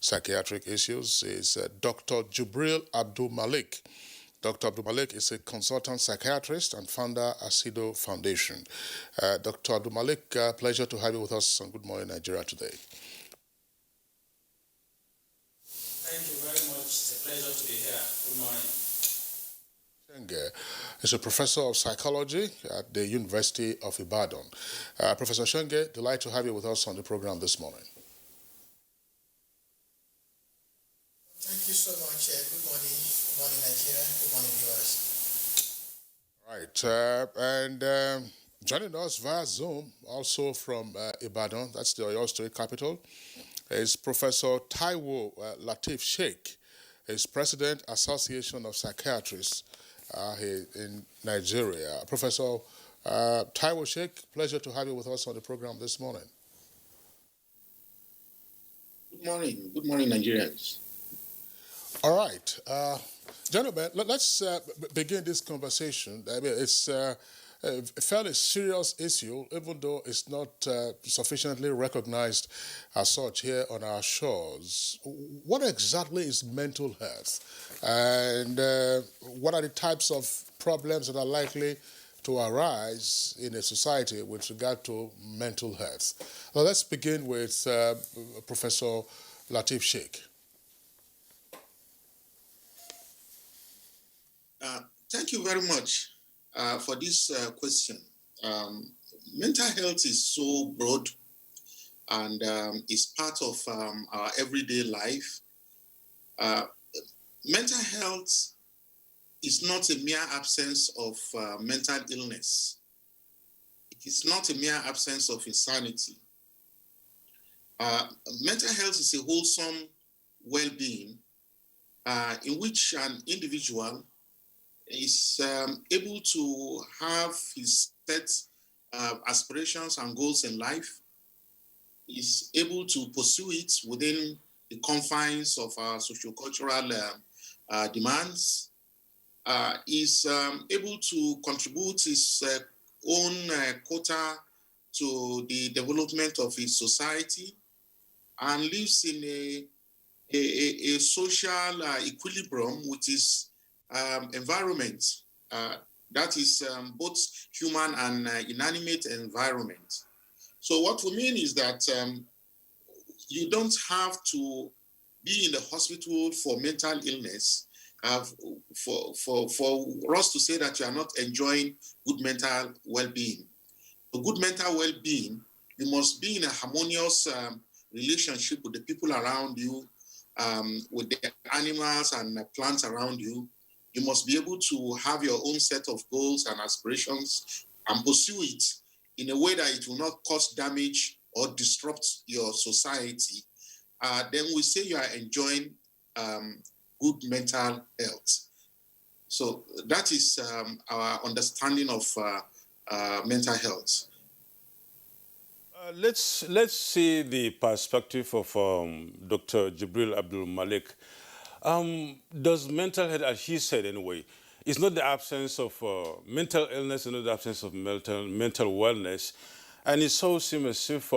psychiatric issues is Dr. Jubril Abdul Malik. Dr. Abdul Malik is a consultant psychiatrist and founder Asido Foundation. Dr. Abdul Malik, pleasure to have you with us on Good Morning Nigeria today. Thank you very much. It's a pleasure to be here. Good morning. Shenge is a professor of psychology at the University of Ibadan. Professor Shenge, delighted to have you with us on the program this morning. Thank you so much. Good morning. Good morning, Nigeria. Good morning, viewers. Right. Joining us via Zoom, also from Ibadan, that's the Oyo State capital, is Professor Taiwo Lateef Sheikh. He's President, Association of Psychiatrists in Nigeria. Professor Taiwo Sheikh, pleasure to have you with us on the program this morning. Good morning. Good morning, Nigerians. All right. Gentlemen, let's begin this conversation. I mean, it's a fairly serious issue, even though it's not sufficiently recognized as such here on our shores. What exactly is mental health? And what are the types of problems that are likely to arise in a society with regard to mental health? Well, let's begin with Professor Lateef Sheikh. Thank you very much for this question. Mental health is so broad and is part of our everyday life. Mental health is not a mere absence of mental illness. It is not a mere absence of insanity. Mental health is a wholesome well-being in which an individual is able to have his set aspirations and goals in life, is able to pursue it within the confines of our sociocultural demands, is able to contribute his own quota to the development of his society, and lives in a social equilibrium with his environment, that is both human and inanimate environment. So what we mean is that you don't have to be in the hospital for mental illness for us to say that you are not enjoying good mental well-being. For good mental well-being, you must be in a harmonious relationship with the people around you, with the animals and plants around you. You must be able to have your own set of goals and aspirations and pursue it in a way that it will not cause damage or disrupt your society. Then we say you are enjoying good mental health. So that is our understanding of mental health. Let's see the perspective of Dr. Jubril Abdul Malik. Does mental health, as he said anyway, it's not the absence of mental illness, it's not the absence of mental wellness, and it so seems as if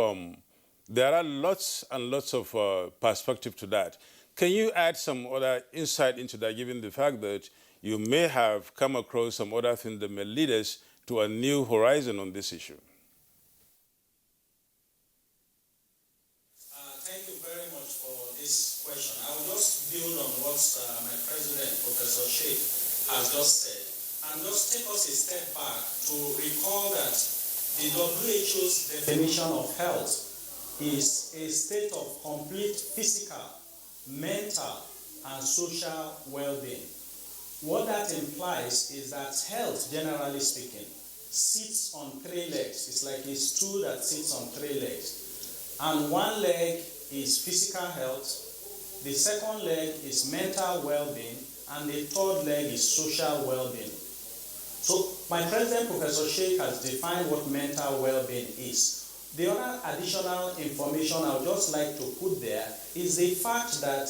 there are lots and lots of perspective to that. Can you add some other insight into that, given the fact that you may have come across some other things that may lead us to a new horizon on this issue? Thank you very much for this question. I will just build on what my president, Professor Sheikh, has just said, and just take us a step back to recall that the WHO's definition of health is a state of complete physical, mental, and social well-being. What that implies is that health, generally speaking, sits on three legs. It's like a stool that sits on three legs. And one leg is physical health, the second leg is mental well-being, and the third leg is social well-being. So my president, Professor Sheikh, has defined what mental well-being is. The other additional information I would just like to put there is the fact that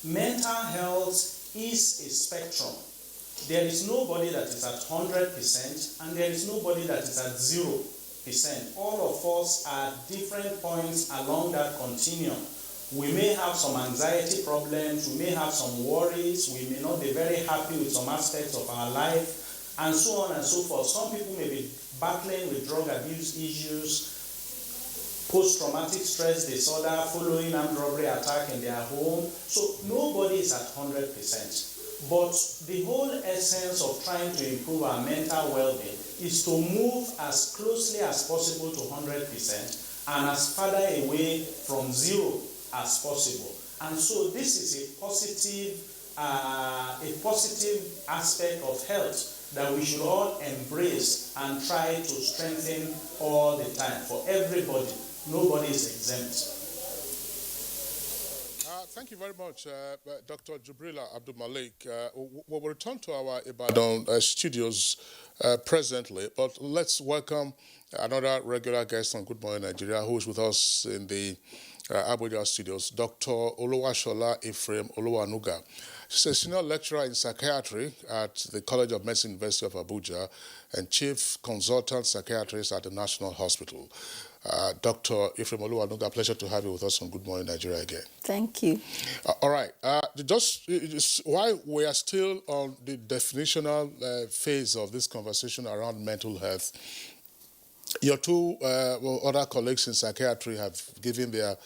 mental health is a spectrum. There is nobody that is at 100% and there is nobody that is at 0%. All of us are at different points along that continuum. We may have some anxiety problems, we may have some worries, we may not be very happy with some aspects of our life, and so on and so forth. Some people may be battling with drug abuse issues, post-traumatic stress disorder following armed robbery attack in their home. So nobody is at 100%. But the whole essence of trying to improve our mental well-being is to move as closely as possible to 100% and as farther away from zero as possible. And so this is a positive aspect of health that we should all embrace and try to strengthen all the time for everybody. Nobody is exempt. Thank you very much, Dr. Jibril Abdul Malik. We'll return to our Ibadan studios presently, but let's welcome another regular guest on Good Morning Nigeria who is with us in the Abuja studios, Dr. Oluwashola Ephraim Oluwanuga. She's a senior lecturer in psychiatry at the College of Medicine, University of Abuja, and chief consultant psychiatrist at the National Hospital. Dr. Ephraim Oluwanuga, pleasure to have you with us on Good Morning Nigeria again. Thank you. All right. Just while we are still on the definitional phase of this conversation around mental health, your two other colleagues in psychiatry have given their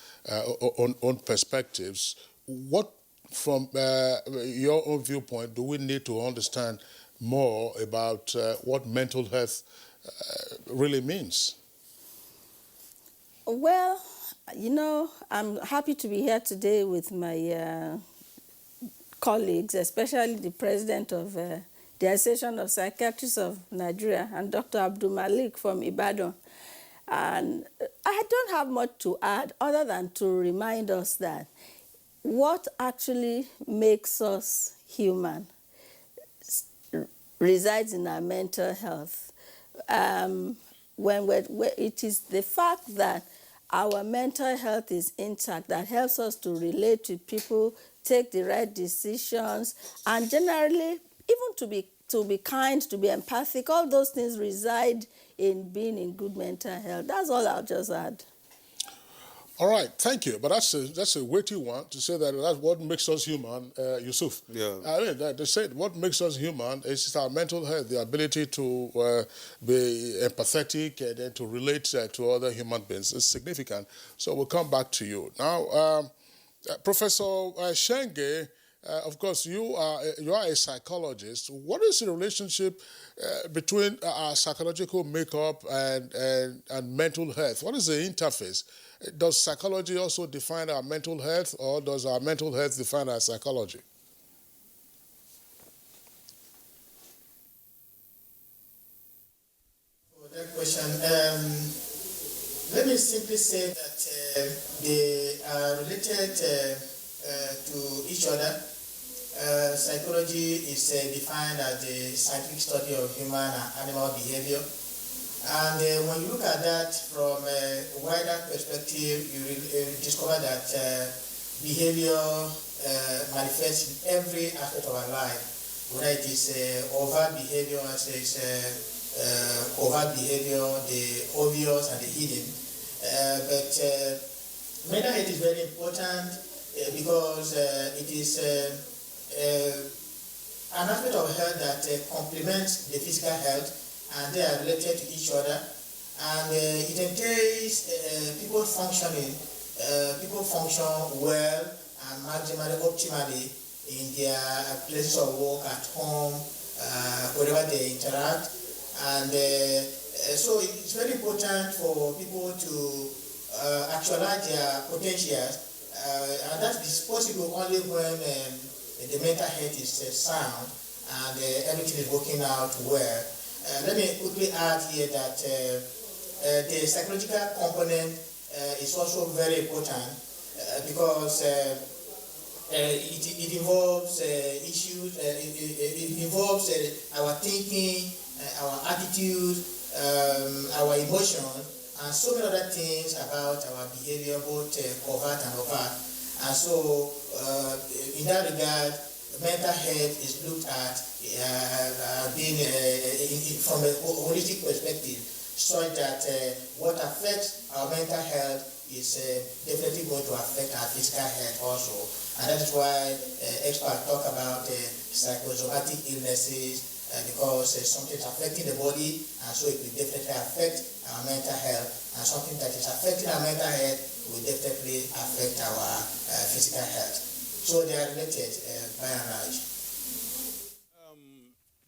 own perspectives. What, from your own viewpoint, do we need to understand more about what mental health really means? Well, you know, I'm happy to be here today with my colleagues, especially the president of the Association of Psychiatrists of Nigeria and Dr. Abdul Malik from Ibadan. And I don't have much to add other than to remind us that what actually makes us human resides in our mental health. It is the fact that our mental health is intact that helps us to relate to people, take the right decisions, and generally, even to be kind, to be empathic. All those things reside in being in good mental health. That's all I'll just add. All right, thank you. But that's a weighty one to say that that's what makes us human, Yusuf. Yeah. I mean, they said what makes us human is our mental health, the ability to be empathetic and then to relate to other human beings is significant. So we'll come back to you. Now, Professor Shenge, of course, you are a psychologist. What is the relationship between our psychological makeup and mental health? What is the interface? Does psychology also define our mental health, or does our mental health define our psychology? For that question, let me simply say that they are related to each other. Psychology is defined as the scientific study of human and animal behavior. And when you look at that from a wider perspective, you discover that behavior manifests in every aspect of our life, whether it is overt behavior, covert behavior, the obvious and the hidden. But mental health is very important because it is an aspect of health that complements the physical health, and they are related to each other, and it entails people function well and maximally optimally in their places of work, at home, wherever they interact, and so it's very important for people to actualize their potentials, and that is possible only when the mental health is sound and everything is working out well. Let me quickly add here that the psychological component is also very important because it involves issues, it involves our thinking, our attitude, our emotion, and so many other things about our behavior, both covert and overt. And so, in that regard, mental health is looked at being from a holistic perspective, such that what affects our mental health is definitely going to affect our physical health also. And that is why experts talk about psychosomatic illnesses because something is affecting the body, and so it will definitely affect our mental health, and something that is affecting our mental health will definitely affect our physical health. So they are related by and large.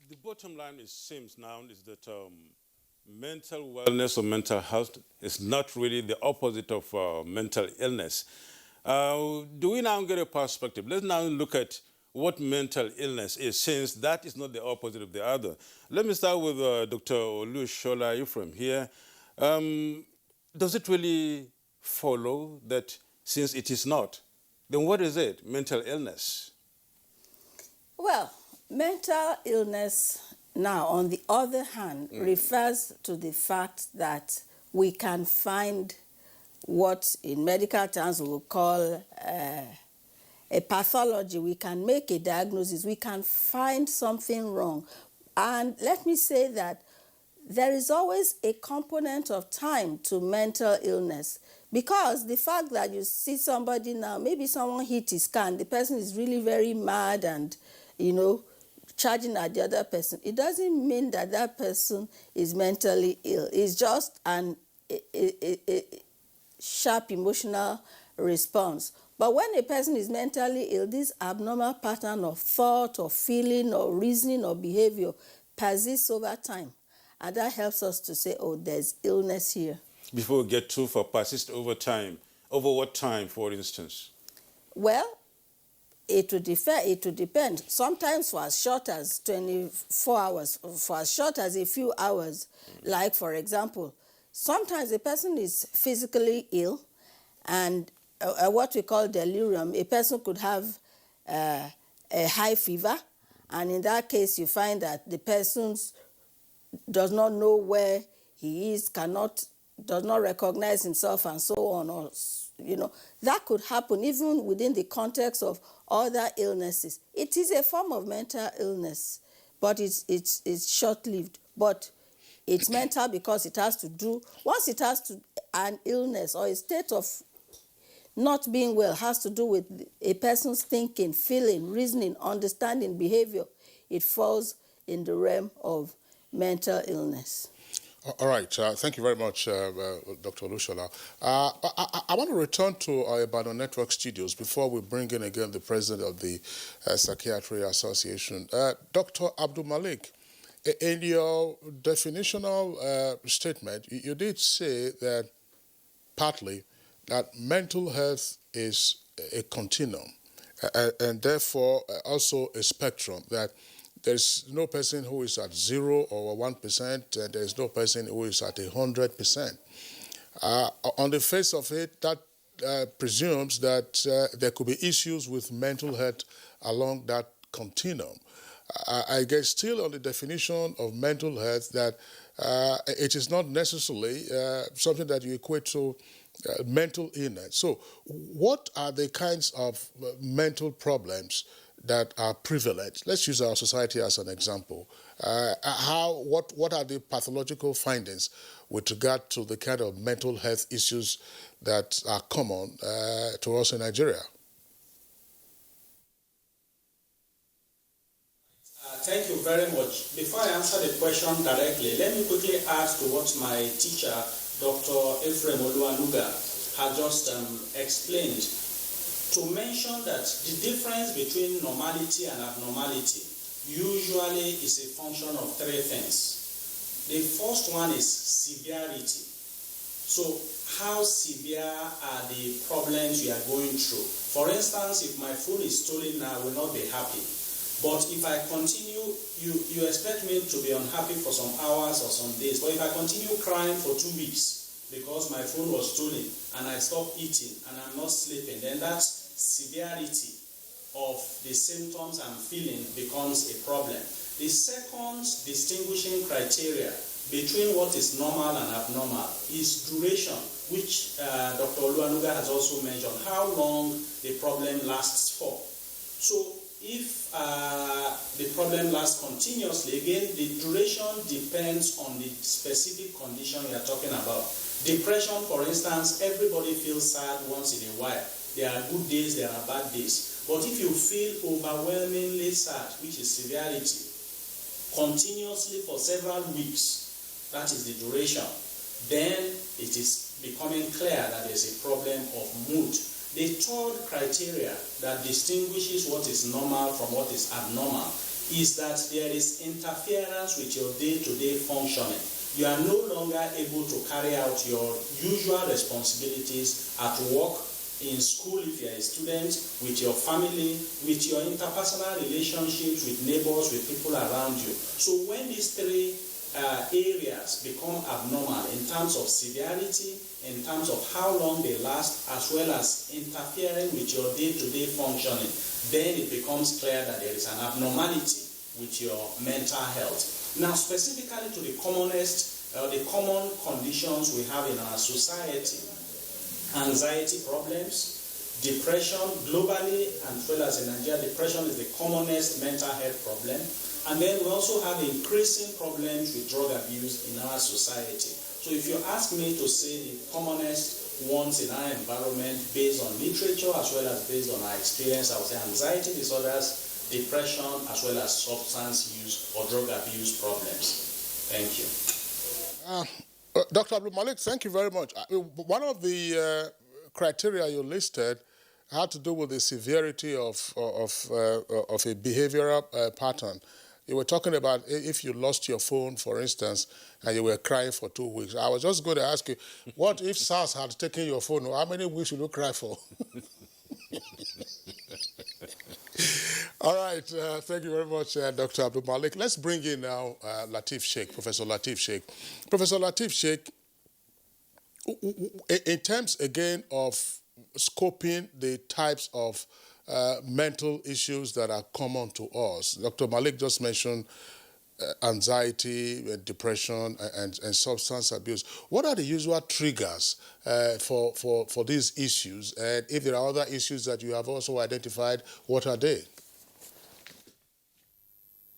The bottom line, it seems now, is that mental wellness or mental health is not really the opposite of mental illness. Do we now get a perspective? Let's now look at what mental illness is, since that is not the opposite of the other. Let me start with Dr. Olushola Ephraim here. Does it really follow that since it is not, then what is it, mental illness? Well, mental illness now, on the other hand, refers to the fact that we can find what in medical terms we will call a pathology. We can make a diagnosis. We can find something wrong. And let me say that there is always a component of time to mental illness, because the fact that you see somebody now, maybe someone hit his car and the person is really very mad and, charging at the other person, it doesn't mean that that person is mentally ill. It's just a sharp emotional response. But when a person is mentally ill, this abnormal pattern of thought or feeling or reasoning or behavior persists over time. And that helps us to say, oh, there's illness here. Before we get too far, persist over time. Over what time, for instance? Well, it would depend. Sometimes for as short as 24 hours, for as short as a few hours. Like, for example, sometimes a person is physically ill and what we call delirium. A person could have a high fever, and in that case you find that the person does not know where he is, does not recognize himself, and so on. Or, that could happen even within the context of other illnesses. It is a form of mental illness, but it's short-lived. But it's mental because it has to do, once it has to, an illness or a state of not being well has to do with a person's thinking, feeling, reasoning, understanding, behavior, it falls in the realm of mental illness. All right. Thank you very much, Dr. Olushola. I want to return to our Ibadan Network studios before we bring in again the president of the Psychiatry Association. Dr. Abdul Malik, in your definitional statement, you did say that partly that mental health is a continuum and therefore also a spectrum, that there's no person who is at 0 or 1%, and there's no person who is at 100%. On the face of it, that presumes that there could be issues with mental health along that continuum. I guess still on the definition of mental health that it is not necessarily something that you equate to mental illness. So what are the kinds of mental problems that are prevalent? Let's use our society as an example. What are the pathological findings with regard to the kind of mental health issues that are common to us in Nigeria? Thank you very much. Before I answer the question directly, let me quickly add to what my teacher, Dr. Ephraim Oluwanuga, has just explained, to mention that the difference between normality and abnormality usually is a function of three things. The first one is severity. So how severe are the problems you are going through? For instance, if my food is stolen now, I will not be happy. But if I continue, you expect me to be unhappy for some hours or some days. But if I continue crying for 2 weeks because my phone was stolen and I stop eating and I'm not sleeping, then that severity of the symptoms I'm feeling becomes a problem. The second distinguishing criteria between what is normal and abnormal is duration, which Dr. Oluwanuga has also mentioned, how long the problem lasts for. So if the problem lasts continuously, again, the duration depends on the specific condition you are talking about. Depression, for instance, everybody feels sad once in a while. There are good days, there are bad days. But if you feel overwhelmingly sad, which is severity, continuously for several weeks, that is the duration, then it is becoming clear that there's a problem of mood. The third criteria that distinguishes what is normal from what is abnormal is that there is interference with your day-to-day functioning. You are no longer able to carry out your usual responsibilities at work, in school if you are a student, with your family, with your interpersonal relationships with neighbors, with people around you. So when these three areas become abnormal in terms of severity, in terms of how long they last, as well as interfering with your day-to-day functioning, then it becomes clear that there is an abnormality with your mental health. Now, specifically to the common conditions we have in our society: anxiety problems, depression globally, and as well as in Nigeria, depression is the commonest mental health problem. And then we also have increasing problems with drug abuse in our society. So if you ask me to say the commonest ones in our environment based on literature as well as based on our experience, I would say anxiety disorders, depression, as well as substance use or drug abuse problems. Thank you. Dr. Abdul Malik, thank you very much. One of the criteria you listed had to do with the severity of a behavioral pattern. You were talking about if you lost your phone, for instance, and you were crying for 2 weeks. I was just going to ask you, what if SARS had taken your phone? How many weeks would you cry for? All right, thank you very much, Dr. Abdul Malik. Let's bring in now Lateef Sheikh, Professor Lateef Sheikh. Professor Lateef Sheikh, in terms again of scoping the types of mental issues that are common to us, Dr. Malik just mentioned anxiety, depression, and substance abuse. What are the usual triggers for these issues? And if there are other issues that you have also identified, what are they?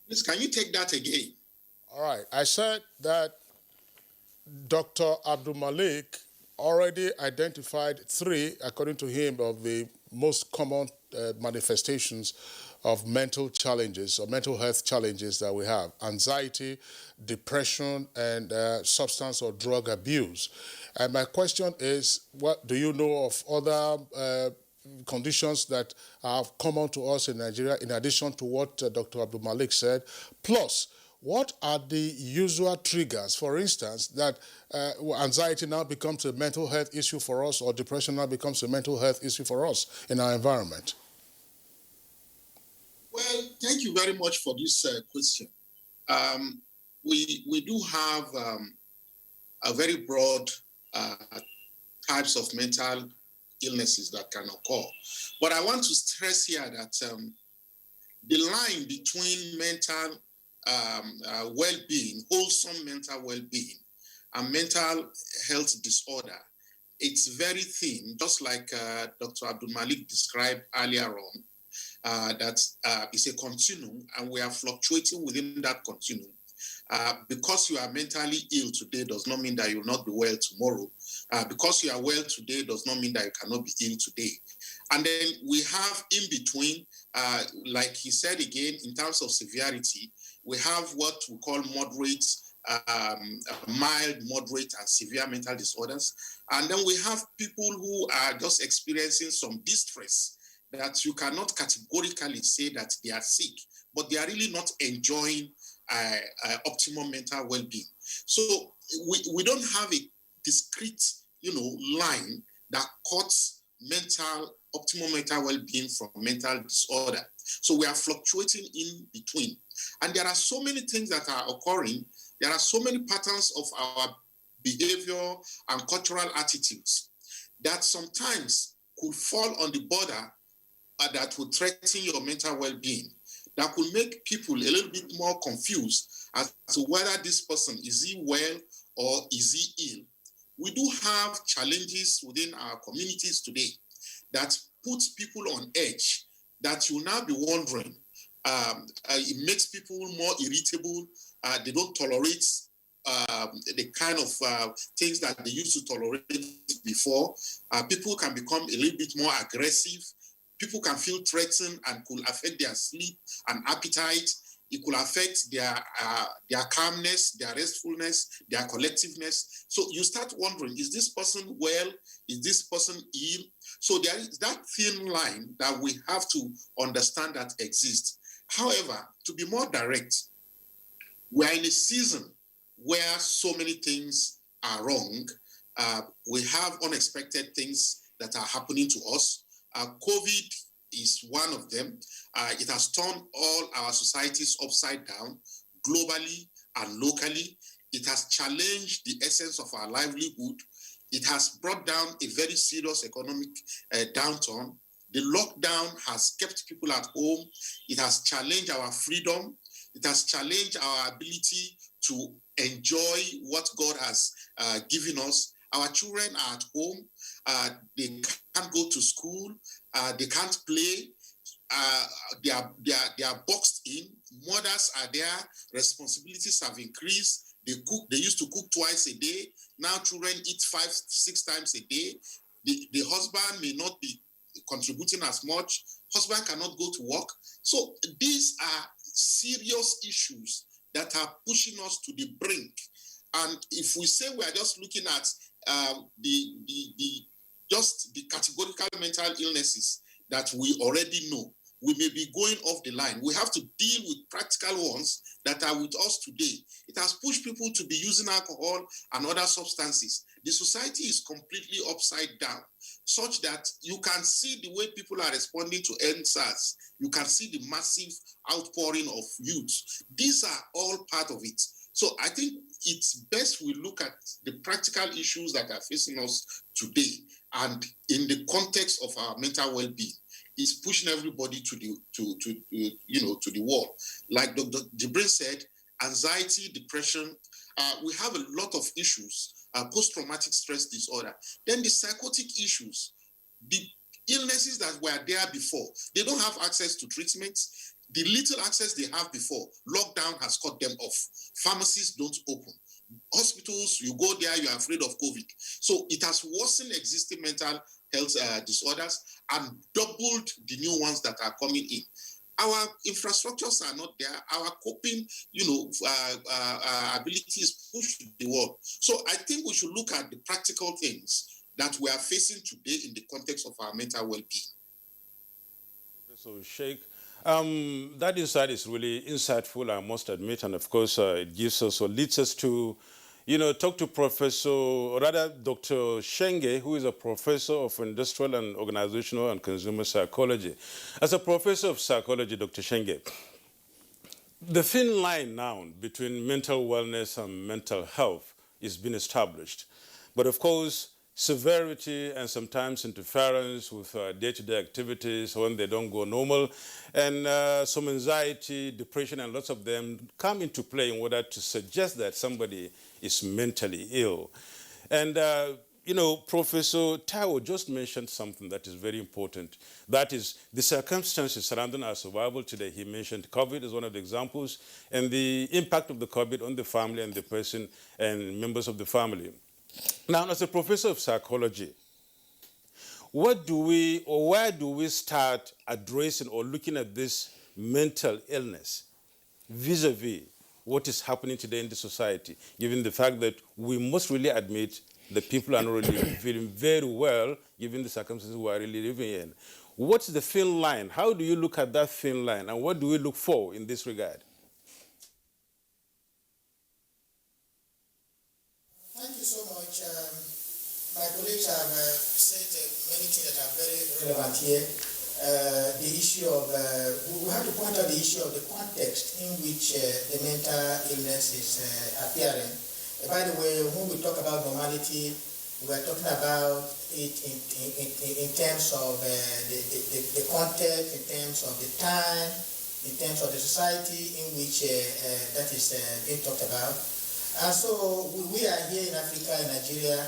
Please, can you take that again? All right. I said that Dr. Abdul Malik already identified 3, according to him, of the most common manifestations of mental challenges or mental health challenges that we have: anxiety, depression, and substance or drug abuse. And my question is, what do you know of other conditions that are common to us in Nigeria, in addition to what Dr. Abdul Malik said? Plus, what are the usual triggers, for instance, that anxiety now becomes a mental health issue for us, or depression now becomes a mental health issue for us in our environment? Well, thank you very much for this question. We do have a very broad types of mental illnesses that can occur. But I want to stress here that the line between mental well-being, wholesome mental well-being, and mental health disorder, it's very thin, just like Dr. Abdul Malik described earlier on, that is a continuum, and we are fluctuating within that continuum. Because you are mentally ill today does not mean that you will not be well tomorrow. Because you are well today does not mean that you cannot be ill today. And then we have in between, like he said again, in terms of severity, we have what we call moderate, mild, moderate, and severe mental disorders. And then we have people who are just experiencing some distress that you cannot categorically say that they are sick, but they are really not enjoying optimal mental well-being. So we don't have a discrete, line that cuts optimal mental well-being from mental disorder. So we are fluctuating in between. And there are so many things that are occurring. There are so many patterns of our behavior and cultural attitudes that sometimes could fall on the border that would threaten your mental well-being, that could make people a little bit more confused as to whether this person, is he well or is he ill. We do have challenges within our communities today that puts people on edge, that you now be wondering. It makes people more irritable. They don't tolerate things that they used to tolerate before. People can become a little bit more aggressive. People can feel threatened and could affect their sleep and appetite. It could affect their calmness, their restfulness, their collectiveness. So you start wondering, is this person well? Is this person ill? So there is that thin line that we have to understand that exists. However, to be more direct, we are in a season where so many things are wrong. We have unexpected things that are happening to us. COVID is one of them. It has turned all our societies upside down, globally and locally. It has challenged the essence of our livelihood. It has brought down a very serious economic downturn. The lockdown has kept people at home. It has challenged our freedom. It has challenged our ability to enjoy what God has given us. Our children are at home. They can't go to school. They can't play. They are boxed in. Mothers are there. Responsibilities have increased. They cook. They used to cook twice a day. Now children eat 5-6 times a day. The husband may not be contributing as much. Husband cannot go to work. So these are serious issues that are pushing us to the brink. And if we say we are just looking at the categorical mental illnesses that we already know, we may be going off the line. We have to deal with practical ones that are with us today. It has pushed people to be using alcohol and other substances. The society is completely upside down, such that you can see the way people are responding to NSAS. You can see the massive outpouring of youth. These are all part of it. So I think it's best we look at the practical issues that are facing us today, and in the context of our mental well-being, is pushing everybody to the wall. Like Dr. Jibril said, anxiety, depression. We have a lot of issues. Post-traumatic stress disorder. Then the psychotic issues, the illnesses that were there before. They don't have access to treatments. The little access they have before, lockdown has cut them off. Pharmacies don't open. Hospitals, you go there, you're afraid of COVID. So it has worsened existing mental health disorders and doubled the new ones that are coming in. Our infrastructures are not there. Our coping, ability is pushed to the wall. So I think we should look at the practical things that we are facing today in the context of our mental well-being. So, Sheikh, that insight is really insightful, I must admit, and of course it gives us or leads us to, talk to Dr. Shenge, who is a professor of industrial and organizational and consumer psychology. As a professor of psychology, Dr. Shenge, the thin line now between mental wellness and mental health is being established. But of course, severity and sometimes interference with day-to-day activities when they don't go normal, and some anxiety, depression, and lots of them come into play in order to suggest that somebody is mentally ill. And, Professor Taiwo just mentioned something that is very important. That is the circumstances surrounding our survival today. He mentioned COVID as one of the examples, and the impact of the COVID on the family and the person and members of the family. Now, as a professor of psychology, where do we start addressing or looking at this mental illness vis-a-vis what is happening today in the society, given the fact that we must really admit that people are not really feeling very well, given the circumstances we are really living in? What's the thin line? How do you look at that thin line, and what do we look for in this regard? Thank you so much. My colleagues have said many things that are very relevant here. The issue of, we have to point out the issue of the context in which the mental illness is appearing. By the way, when we talk about normality, we are talking about it in terms of the context, in terms of the time, in terms of the society in which that is being talked about. And so we are here in Africa, in Nigeria,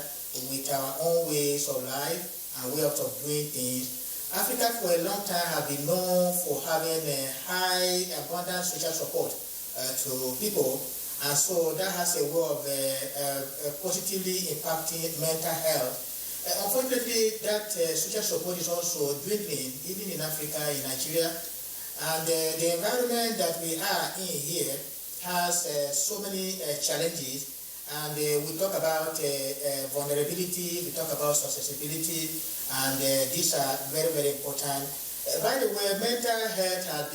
with our own ways of life and way of doing things. Africa for a long time has been known for having a high, abundant social support to people. And so that has a way of positively impacting mental health. Unfortunately, that social support is also dwindling, even in Africa, in Nigeria. And the environment that we are in here has so many challenges. And we talk about vulnerability, we talk about susceptibility, and these are very, very important. By the way, mental health have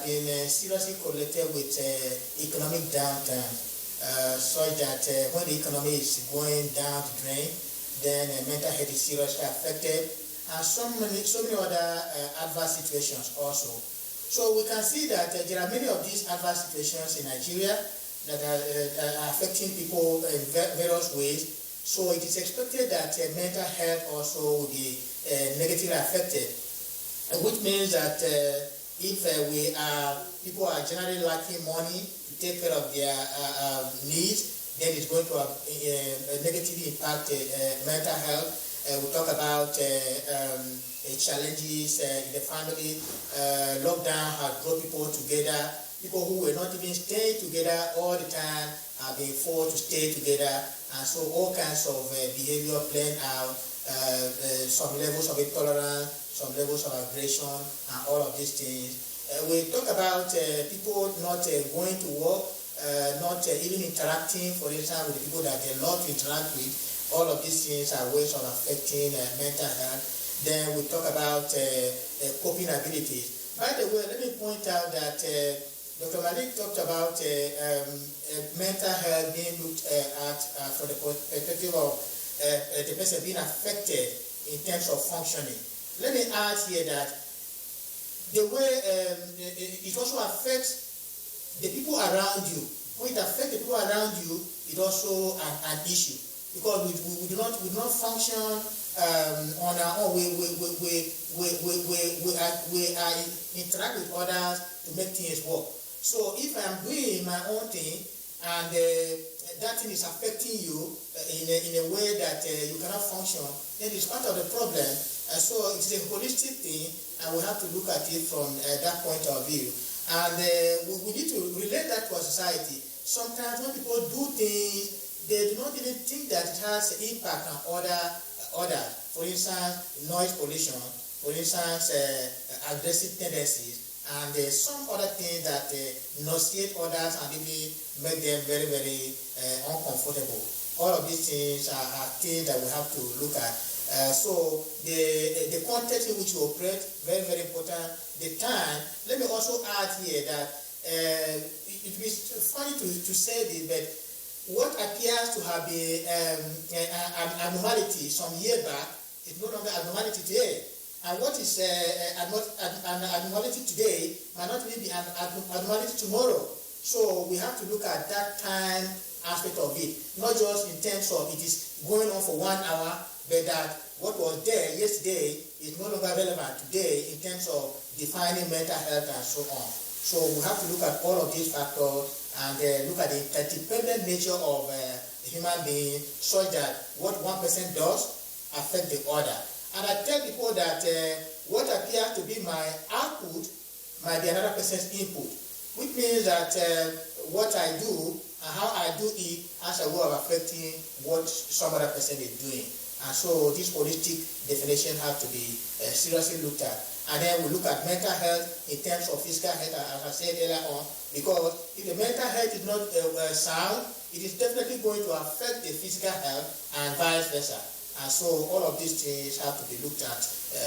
been seriously correlated with economic downturn, such that when the economy is going down the drain, then mental health is seriously affected, and so many other adverse situations also. So we can see that there are many of these adverse situations in Nigeria that are affecting people in various ways. So it is expected that mental health also will be negatively affected, which means that if people are generally lacking money to take care of their needs, then it's going to negatively impact mental health. We talk about challenges in the family. Lockdown has brought people together. People who were not even staying together all the time are being forced to stay together, and so all kinds of behavior playing out. Some levels of intolerance, some levels of aggression, and all of these things. We talk about people not going to work, not even interacting, for instance, with the people that they love to interact with. All of these things are ways of affecting mental health. Then we talk about coping abilities. By the way, let me point out that Dr. Malik talked about mental health being looked at from the perspective of the person being affected in terms of functioning. Let me add here that the way it also affects the people around you. When it affects the people around you, it's also an issue, because we do not function on our own. We interact with others to make things work. So if I'm doing my own thing and that thing is affecting you in a way that you cannot function, then it's part of the problem. So it's a holistic thing, and we have to look at it from that point of view. And we need to relate that to our society. Sometimes when people do things, they do not even think that it has an impact on others. For instance, noise pollution, for instance, aggressive tendencies, and some other things that nauseate others and even make them very, very uncomfortable. All of these things are things that we have to look at. So the context in which you operate, very, very important. The time. Let me also add here that it would be funny to say this, but what appears to have been an abnormality some year back is no longer abnormality today. And what is an abnormality today might not really be an abnormality tomorrow. So we have to look at that time aspect of it, not just in terms of it is going on for 1 hour, but that what was there yesterday is no longer relevant today in terms of defining mental health and so on. So we have to look at all of these factors and look at the interdependent nature of a human being, such that what one person does affects the other. And I tell people that what appears to be my output might be another person's input, which means that what I do and how I do it has a way of affecting what some other person is doing. And so this holistic definition has to be seriously looked at. And then we look at mental health in terms of physical health, as I said earlier on, because if the mental health is not sound, it is definitely going to affect the physical health and vice versa. And so all of these things have to be looked at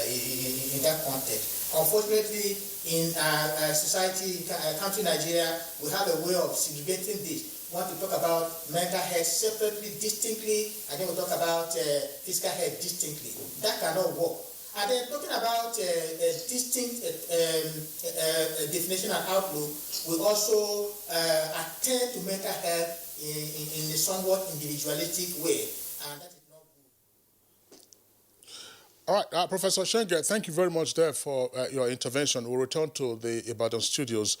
in that context. Unfortunately, in our society, country Nigeria, we have a way of segregating this. We want to talk about mental health separately, distinctly, and then we talk about physical health distinctly. That cannot work. And then talking about a distinct definition and outlook, we also attend to mental health in a somewhat individualistic way, and that is not good. All right, Professor Shenge, thank you very much there for your intervention. We'll return to the Ibadan studios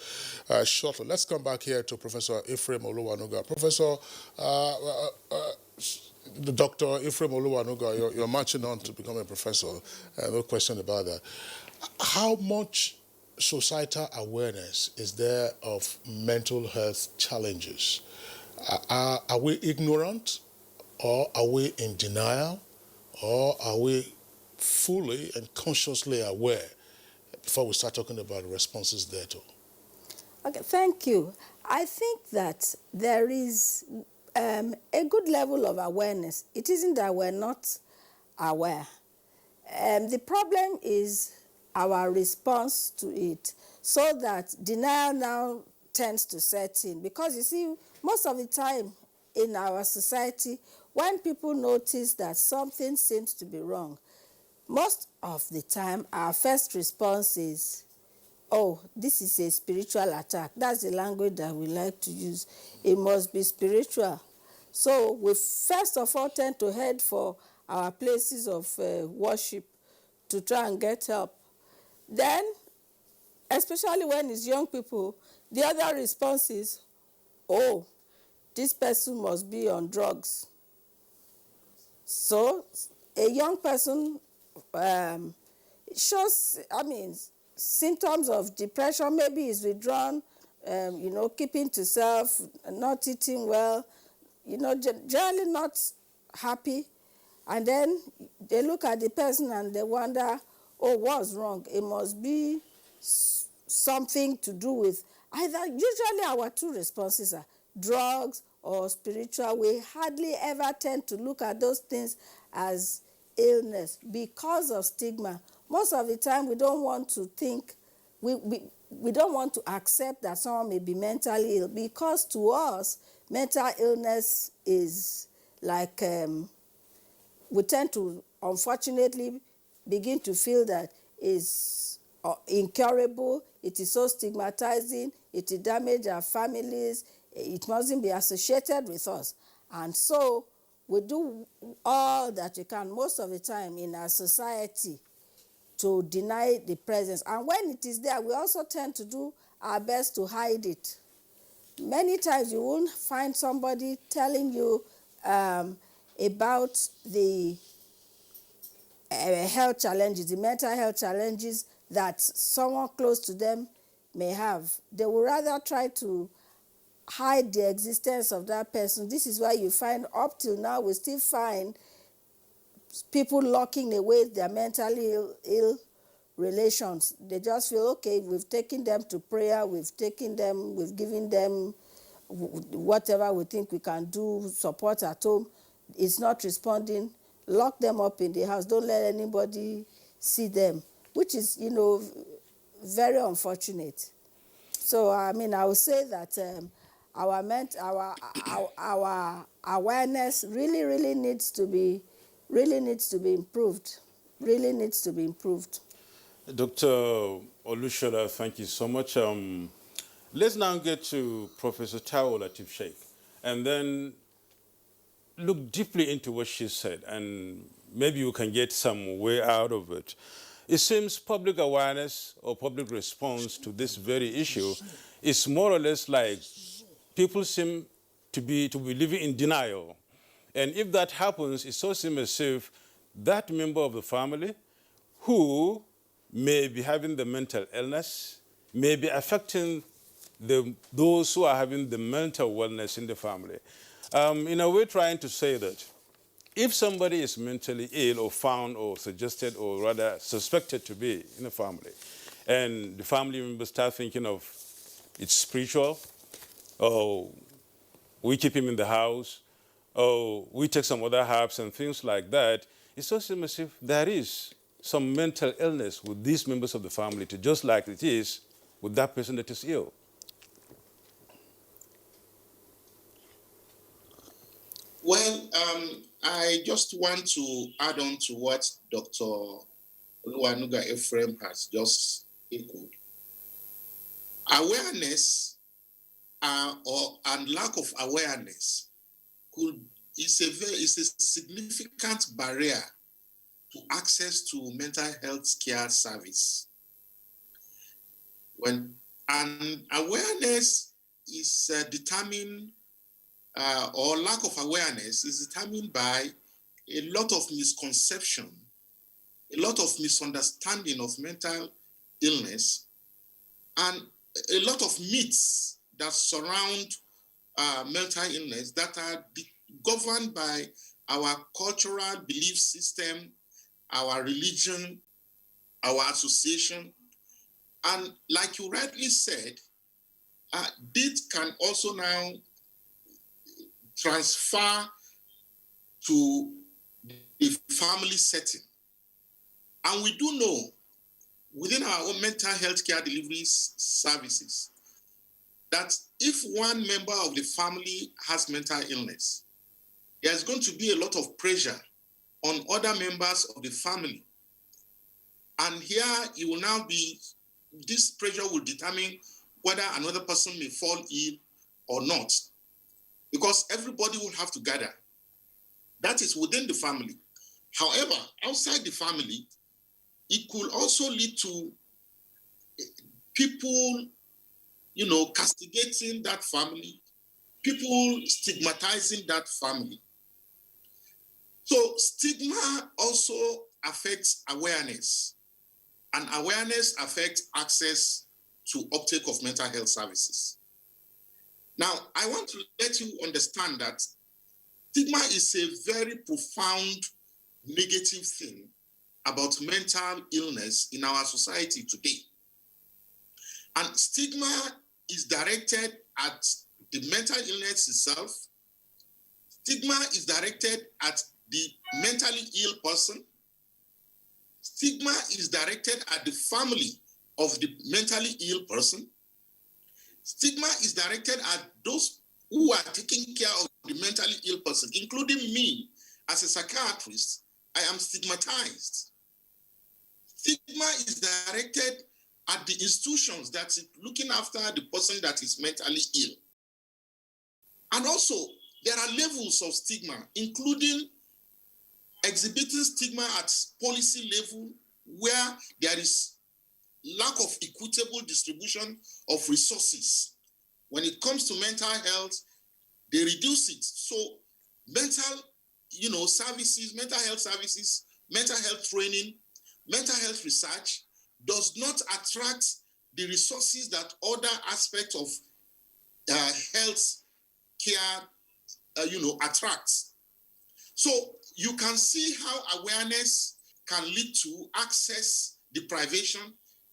shortly. Let's come back here to Professor Ephraim Oluwanuga. Professor, Dr. Ephraim Oluwanuga, you're marching on to become a professor, no question about that. How much societal awareness is there of mental health challenges? Are we ignorant, or are we in denial, or are we fully and consciously aware before we start talking about responses there too? Okay, thank you. I think that there is a good level of awareness. It isn't that we're not aware. The problem is our response to it, so that denial now tends to set in. Because you see, most of the time in our society, when people notice that something seems to be wrong, most of the time our first response is, oh, this is a spiritual attack. That's the language that we like to use. It must be spiritual. So we first of all tend to head for our places of worship to try and get help. Then, especially when it's young people, the other response is, oh, this person must be on drugs. So a young person shows, symptoms of depression. Maybe is withdrawn, keeping to self, not eating well, generally not happy. And then they look at the person and they wonder, oh, what's wrong? It must be something to do with either, usually our two responses are drugs or spiritual. We hardly ever tend to look at those things as illness because of stigma. Most of the time we don't want to think, we don't want to accept that someone may be mentally ill, because to us, mental illness is like, we tend to, unfortunately, begin to feel that it's incurable, it is so stigmatizing, it will damage our families, it mustn't be associated with us. And so we do all that we can most of the time in our society to deny the presence. And when it is there, we also tend to do our best to hide it. Many times you won't find somebody telling you about the health challenges, the mental health challenges that someone close to them may have. They will rather try to hide the existence of that person. This is why you find, up till now, we still find people locking away their mentally ill relations. They just feel, okay, we've taken them to prayer, we've given them whatever we think we can do, support at home. It's not responding. Lock them up in the house. Don't let anybody see them, which is, very unfortunate. So, I would say that our awareness really needs to be improved. Really needs to be improved. Dr. Olushola, thank you so much. Let's now get to Professor Taiwo Lateef Sheikh, and then look deeply into what she said, and maybe you can get some way out of it. It seems public awareness or public response to this very issue is more or less like people seem to be living in denial. And if that happens, it so seems as if that member of the family who may be having the mental illness may be affecting those who are having the mental wellness in the family. In a way, trying to say that if somebody is mentally ill or found or suggested or rather suspected to be in a family, and the family members start thinking of it's spiritual, or we keep him in the house, or we take some other herbs and things like that, it's so similar as if there is some mental illness with these members of the family, to just like it is with that person that is ill. Well, I just want to add on to what Dr. Oluwanuga Ephraim has just echoed. Awareness and lack of awareness is a significant barrier to access to mental health care service. And awareness is determined, or lack of awareness is determined by a lot of misconception, a lot of misunderstanding of mental illness, and a lot of myths that surround mental illness that are governed by our cultural belief system, our religion, our association. And like you rightly said, this can also now transfer to the family setting. And we do know within our own mental health care delivery services that if one member of the family has mental illness, there's going to be a lot of pressure on other members of the family. And here it will now be, this pressure will determine whether another person may fall ill or not, because everybody will have to gather. That is within the family. However, outside the family, it could also lead to people, castigating that family, people stigmatizing that family. So stigma also affects awareness, and awareness affects access to uptake of mental health services. Now, I want to let you understand that stigma is a very profound negative thing about mental illness in our society today. And stigma is directed at the mental illness itself. Stigma is directed at the mentally ill person. Stigma is directed at the family of the mentally ill person. Stigma is directed at those who are taking care of the mentally ill person, including me as a psychiatrist. I am stigmatized. Stigma is directed at the institutions that is looking after the person that is mentally ill. And also, there are levels of stigma, including exhibiting stigma at policy level, where there is lack of equitable distribution of resources. When it comes to mental health, they reduce it. So mental, services, mental health services, mental health training, mental health research does not attract the resources that other aspects of health care, attracts. So you can see how awareness can lead to access deprivation,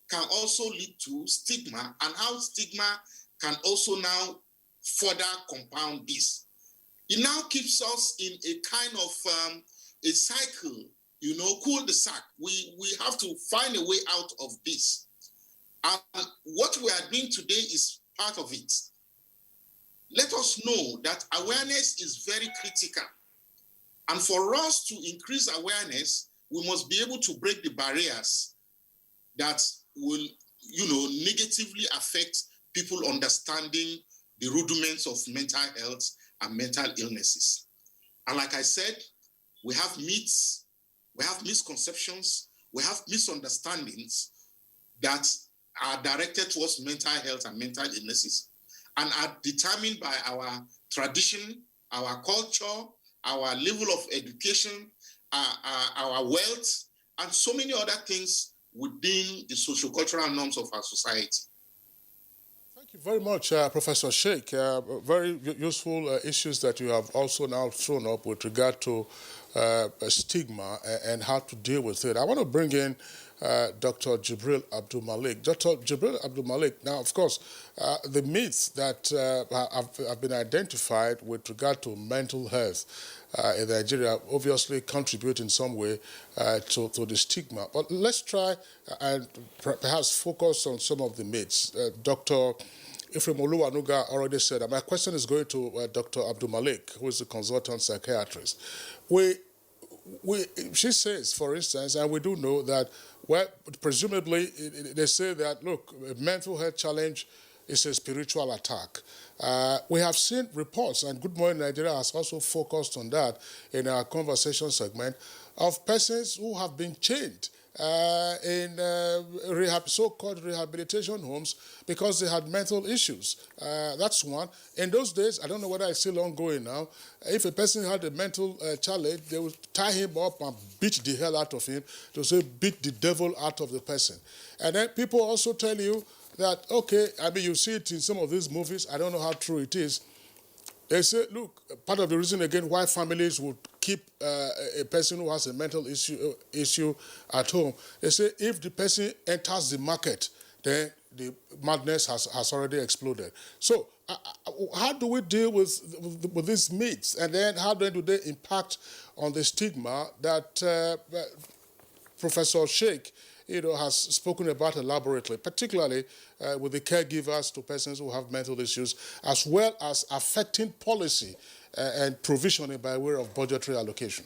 can also lead to stigma, and how stigma can also now further compound this. It now keeps us in a kind of a cycle, cul-de-sac. We have to find a way out of this. And what we are doing today is part of it. Let us know that awareness is very critical. And for us to increase awareness, we must be able to break the barriers that will, negatively affect people understanding the rudiments of mental health and mental illnesses. And like I said, we have myths, we have misconceptions, we have misunderstandings that are directed towards mental health and mental illnesses, and are determined by our tradition, our culture, our level of education, our wealth, and so many other things within the sociocultural norms of our society. Thank you very much, Professor Sheikh. Very useful issues that you have also now thrown up with regard to stigma and how to deal with it. I want to bring in Dr. Jibril Abdul Malik. Dr. Jibril Abdul Malik, now, of course, the myths that have been identified with regard to mental health in Nigeria obviously contribute in some way to the stigma. But let's try and perhaps focus on some of the myths. Dr. Ephraim Oluwanuga already said that. My question is going to Dr. Abdul Malik, who is a consultant psychiatrist. She says, for instance, and we do know that, well, presumably they say that, look, a mental health challenge is a spiritual attack. We have seen reports, and Good Morning Nigeria has also focused on that in our conversation segment, of persons who have been chained in so-called rehabilitation homes because they had mental issues. That's one. In those days, I don't know whether it's still ongoing now, if a person had a mental challenge, they would tie him up and beat the hell out of him, to say beat the devil out of the person. And then people also tell you that, okay, I mean, you see it in some of these movies. I don't know how true it is. They say, look, part of the reason, again, why families would keep a person who has a mental issue at home, they say if the person enters the market, then the madness has already exploded. So how do we deal with these myths? And then how do they impact on the stigma that Professor Sheikh has spoken about elaborately, particularly with the caregivers to persons who have mental issues, as well as affecting policy and provisioning by way of budgetary allocation?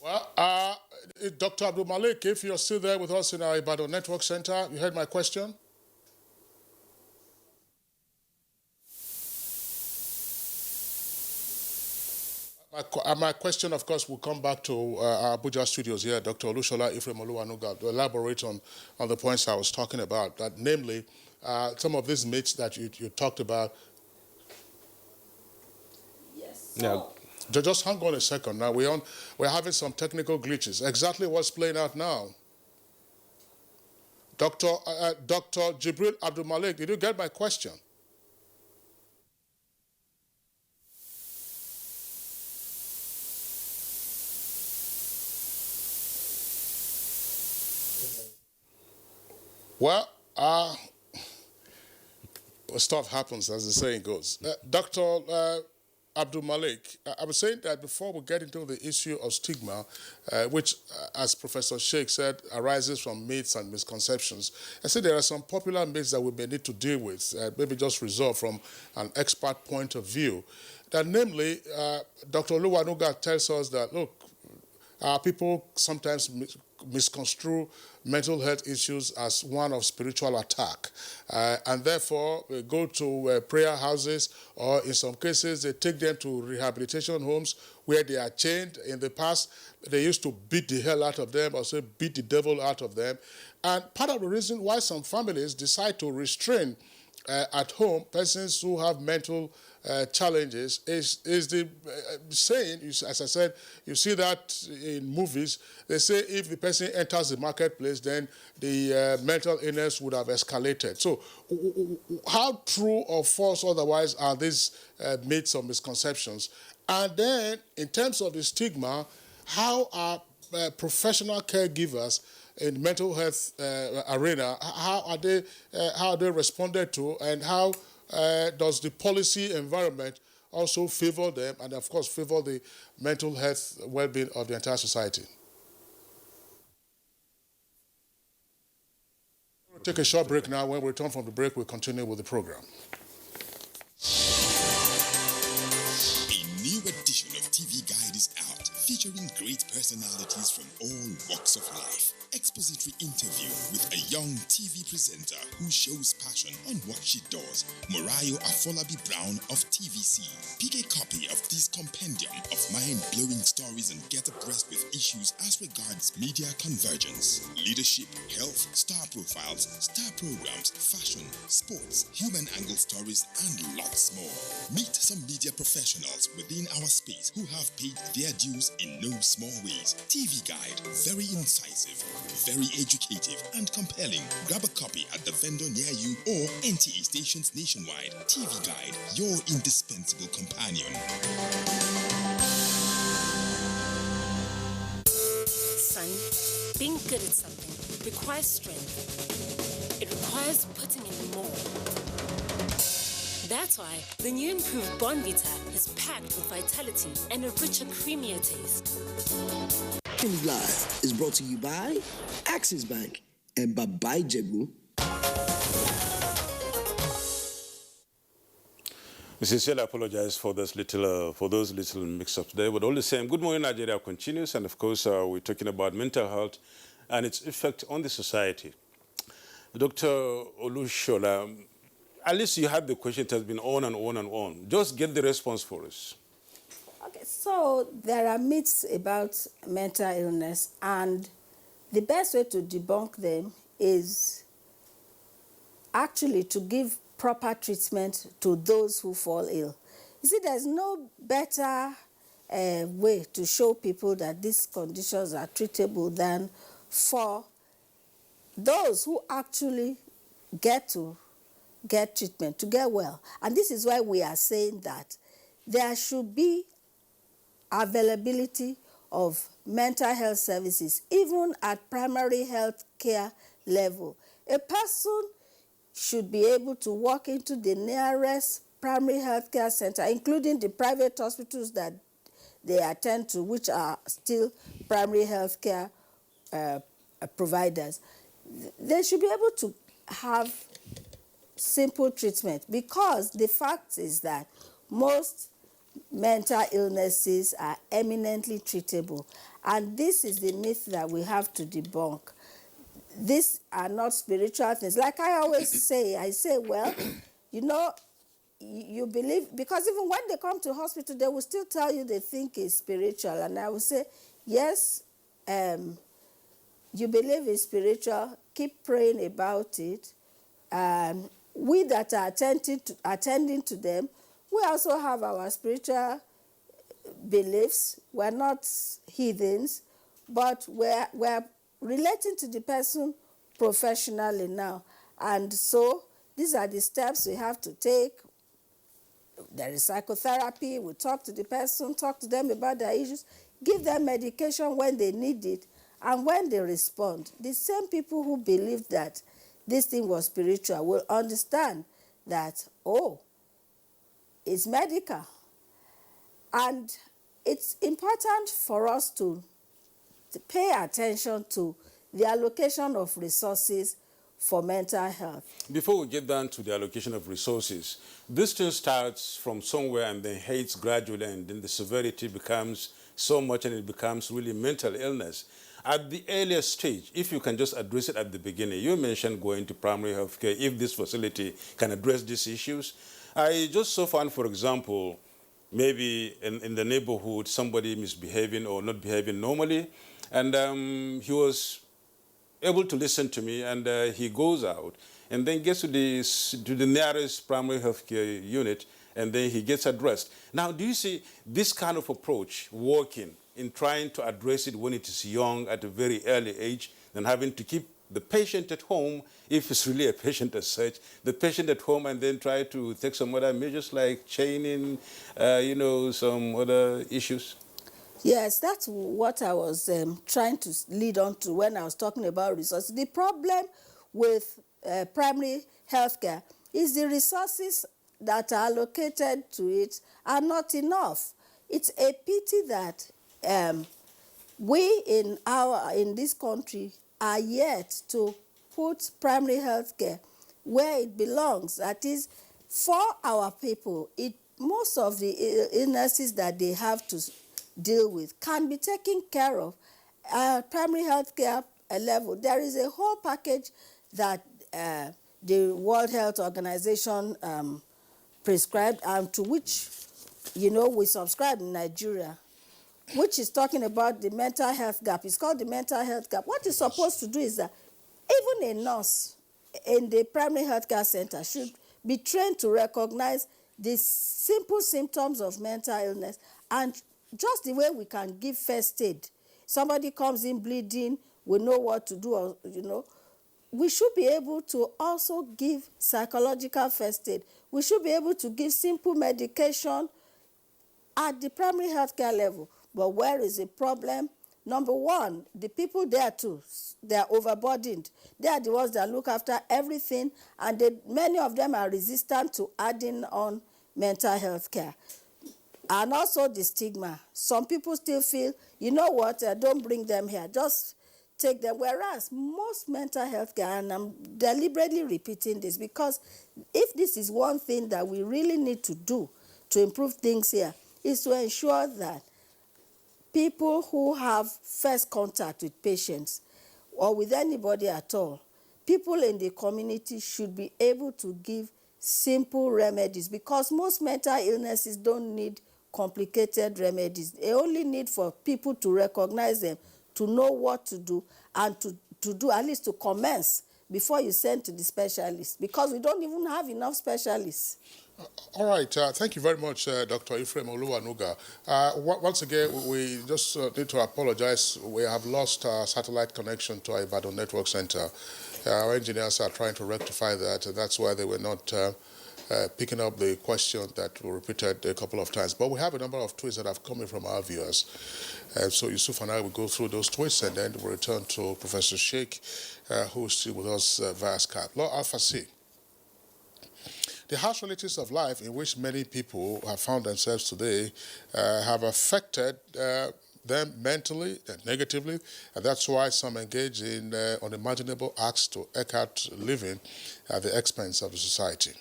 Well, Dr. Abdul Malik, if you're still there with us in our Ibadan Network Center, you heard my question? My question, of course, will come back to our Abuja studios here, Dr. Olushola Ephraim Oluwanuga, to elaborate on the points I was talking about, that namely some of these myths that you talked about. Yes. Yeah. Just hang on a second. Now we're having some technical glitches. Exactly what's playing out now? Dr. Jibril Abdul Malik, did you get my question? Well, stuff happens, as the saying goes. Dr. Abdul Malik, I was saying that before we get into the issue of stigma, which, as Professor Sheikh said, arises from myths and misconceptions, I said there are some popular myths that we may need to deal with, maybe just resolve from an expert point of view. That namely, Dr. Oluwanuga tells us that, look, people sometimes misconstrue mental health issues as one of spiritual attack, and therefore go to prayer houses, or in some cases they take them to rehabilitation homes where they are chained. In the past, they used to beat the hell out of them, or say beat the devil out of them. And part of the reason why some families decide to restrain at home persons who have mental challenges is the saying, as I said, you see that in movies. They say if the person enters the marketplace, then the mental illness would have escalated. So how true or false otherwise are these myths or misconceptions? And then in terms of the stigma, how are professional caregivers in mental health arena, how are they responded to, and how does the policy environment also favor them, and of course favor the mental health well-being of the entire society? We'll take a short break now. When we return from the break, we'll continue with the program. A new edition of TV Guide is out, featuring great personalities from all walks of life. Expository interview with a young TV presenter who shows passion on what she does, Morayo Afolabi Brown of TVC. Pick a copy of this compendium of mind-blowing stories and get abreast with issues as regards media convergence, leadership, health, star profiles, star programs, fashion, sports, human angle stories, and lots more. Meet some media professionals within our space who have paid their dues in no small ways. TV Guide, very incisive, very educative and compelling. Grab a copy at the vendor near you or NTA stations nationwide. TV Guide, your indispensable companion. Son, being good at something requires strength. It requires putting in more. That's why the new improved Bonvita is packed with vitality and a richer, creamier taste. Live is brought to you by Axis Bank and Baba Ijebu. We sincerely apologize for those little mix-ups there, but all the same, Good Morning Nigeria continues, and of course we're talking about mental health and its effect on the society. Dr. Olushola, at least you had the question. It has been on and on and on. Just get the response for us. Okay, so there are myths about mental illness, and the best way to debunk them is actually to give proper treatment to those who fall ill. You see, there's no better way to show people that these conditions are treatable than for those who actually get treatment, to get well. And this is why we are saying that there should be availability of mental health services, even at primary health care level. A person should be able to walk into the nearest primary health care center, including the private hospitals that they attend to, which are still primary health care providers. They should be able to have simple treatment, because the fact is that most mental illnesses are eminently treatable. And this is the myth that we have to debunk. These are not spiritual things. Like I always say, well, you know, you believe, because even when they come to hospital, they will still tell you they think it's spiritual. And I will say, yes, you believe it's spiritual, keep praying about it. We that are attending to them, we also have our spiritual beliefs. We're not heathens, but we're relating to the person professionally now. And so these are the steps we have to take. There is psychotherapy. We talk to the person, talk to them about their issues, give them medication when they need it, and when they respond. The same people who believe that this thing was spiritual will understand that, oh, it's medical. And it's important for us to pay attention to the allocation of resources for mental health. Before we get down to the allocation of resources, this thing starts from somewhere and then heads gradually, and then the severity becomes so much and it becomes really mental illness. At the earliest stage, if you can just address it at the beginning, you mentioned going to primary health care, if this facility can address these issues. I just so found, for example, maybe in the neighborhood, somebody misbehaving or not behaving normally, and he was able to listen to me, and he goes out and then gets to the nearest primary health care unit, and then he gets addressed. Now, do you see this kind of approach working in trying to address it when it is young at a very early age, than having to keep the patient at home, if it's really a patient as such, the patient at home, and then try to take some other measures like chaining, some other issues? Yes, that's what I was trying to lead on to when I was talking about resources. The problem with primary health care is the resources that are allocated to it are not enough. It's a pity that we in this country are yet to put primary health care where it belongs. That is, for our people, most of the illnesses that they have to deal with can be taken care of at primary health care level. There is a whole package that the World Health Organization prescribed, and to which, we subscribe in Nigeria, which is talking about the mental health gap. It's called the mental health gap. What it's supposed to do is that even a nurse in the primary health care center should be trained to recognize the simple symptoms of mental illness, and just the way we can give first aid. Somebody comes in bleeding, we know what to do, or, we should be able to also give psychological first aid. We should be able to give simple medication at the primary health care level. But where is the problem? Number one, the people there too, they are overburdened. They are the ones that look after everything, and many of them are resistant to adding on mental health care. And also the stigma. Some people still feel, you know what, don't bring them here, just take them. Whereas most mental health care, and I'm deliberately repeating this, because if this is one thing that we really need to do to improve things here, is to ensure that people who have first contact with patients or with anybody at all, people in the community should be able to give simple remedies, because most mental illnesses don't need complicated remedies. They only need for people to recognize them, to know what to do, and to do, at least to commence before you send to the specialist, because we don't even have enough specialists. All right. Thank you very much, Dr. Ephraim Oluwanuga. Once again, we just need to apologize. We have lost our satellite connection to our Ibadan Network Center. Our engineers are trying to rectify that, and that's why they were not picking up the question that were repeated a couple of times. But we have a number of tweets that have come in from our viewers. So Yusuf and I will go through those tweets, and then we'll return to Professor Sheikh, who is still with us via Skype. Lord Alpha C. The harsh realities of life in which many people have found themselves today have affected them mentally and negatively, and that's why some engage in unimaginable acts to eke out living at the expense of the society.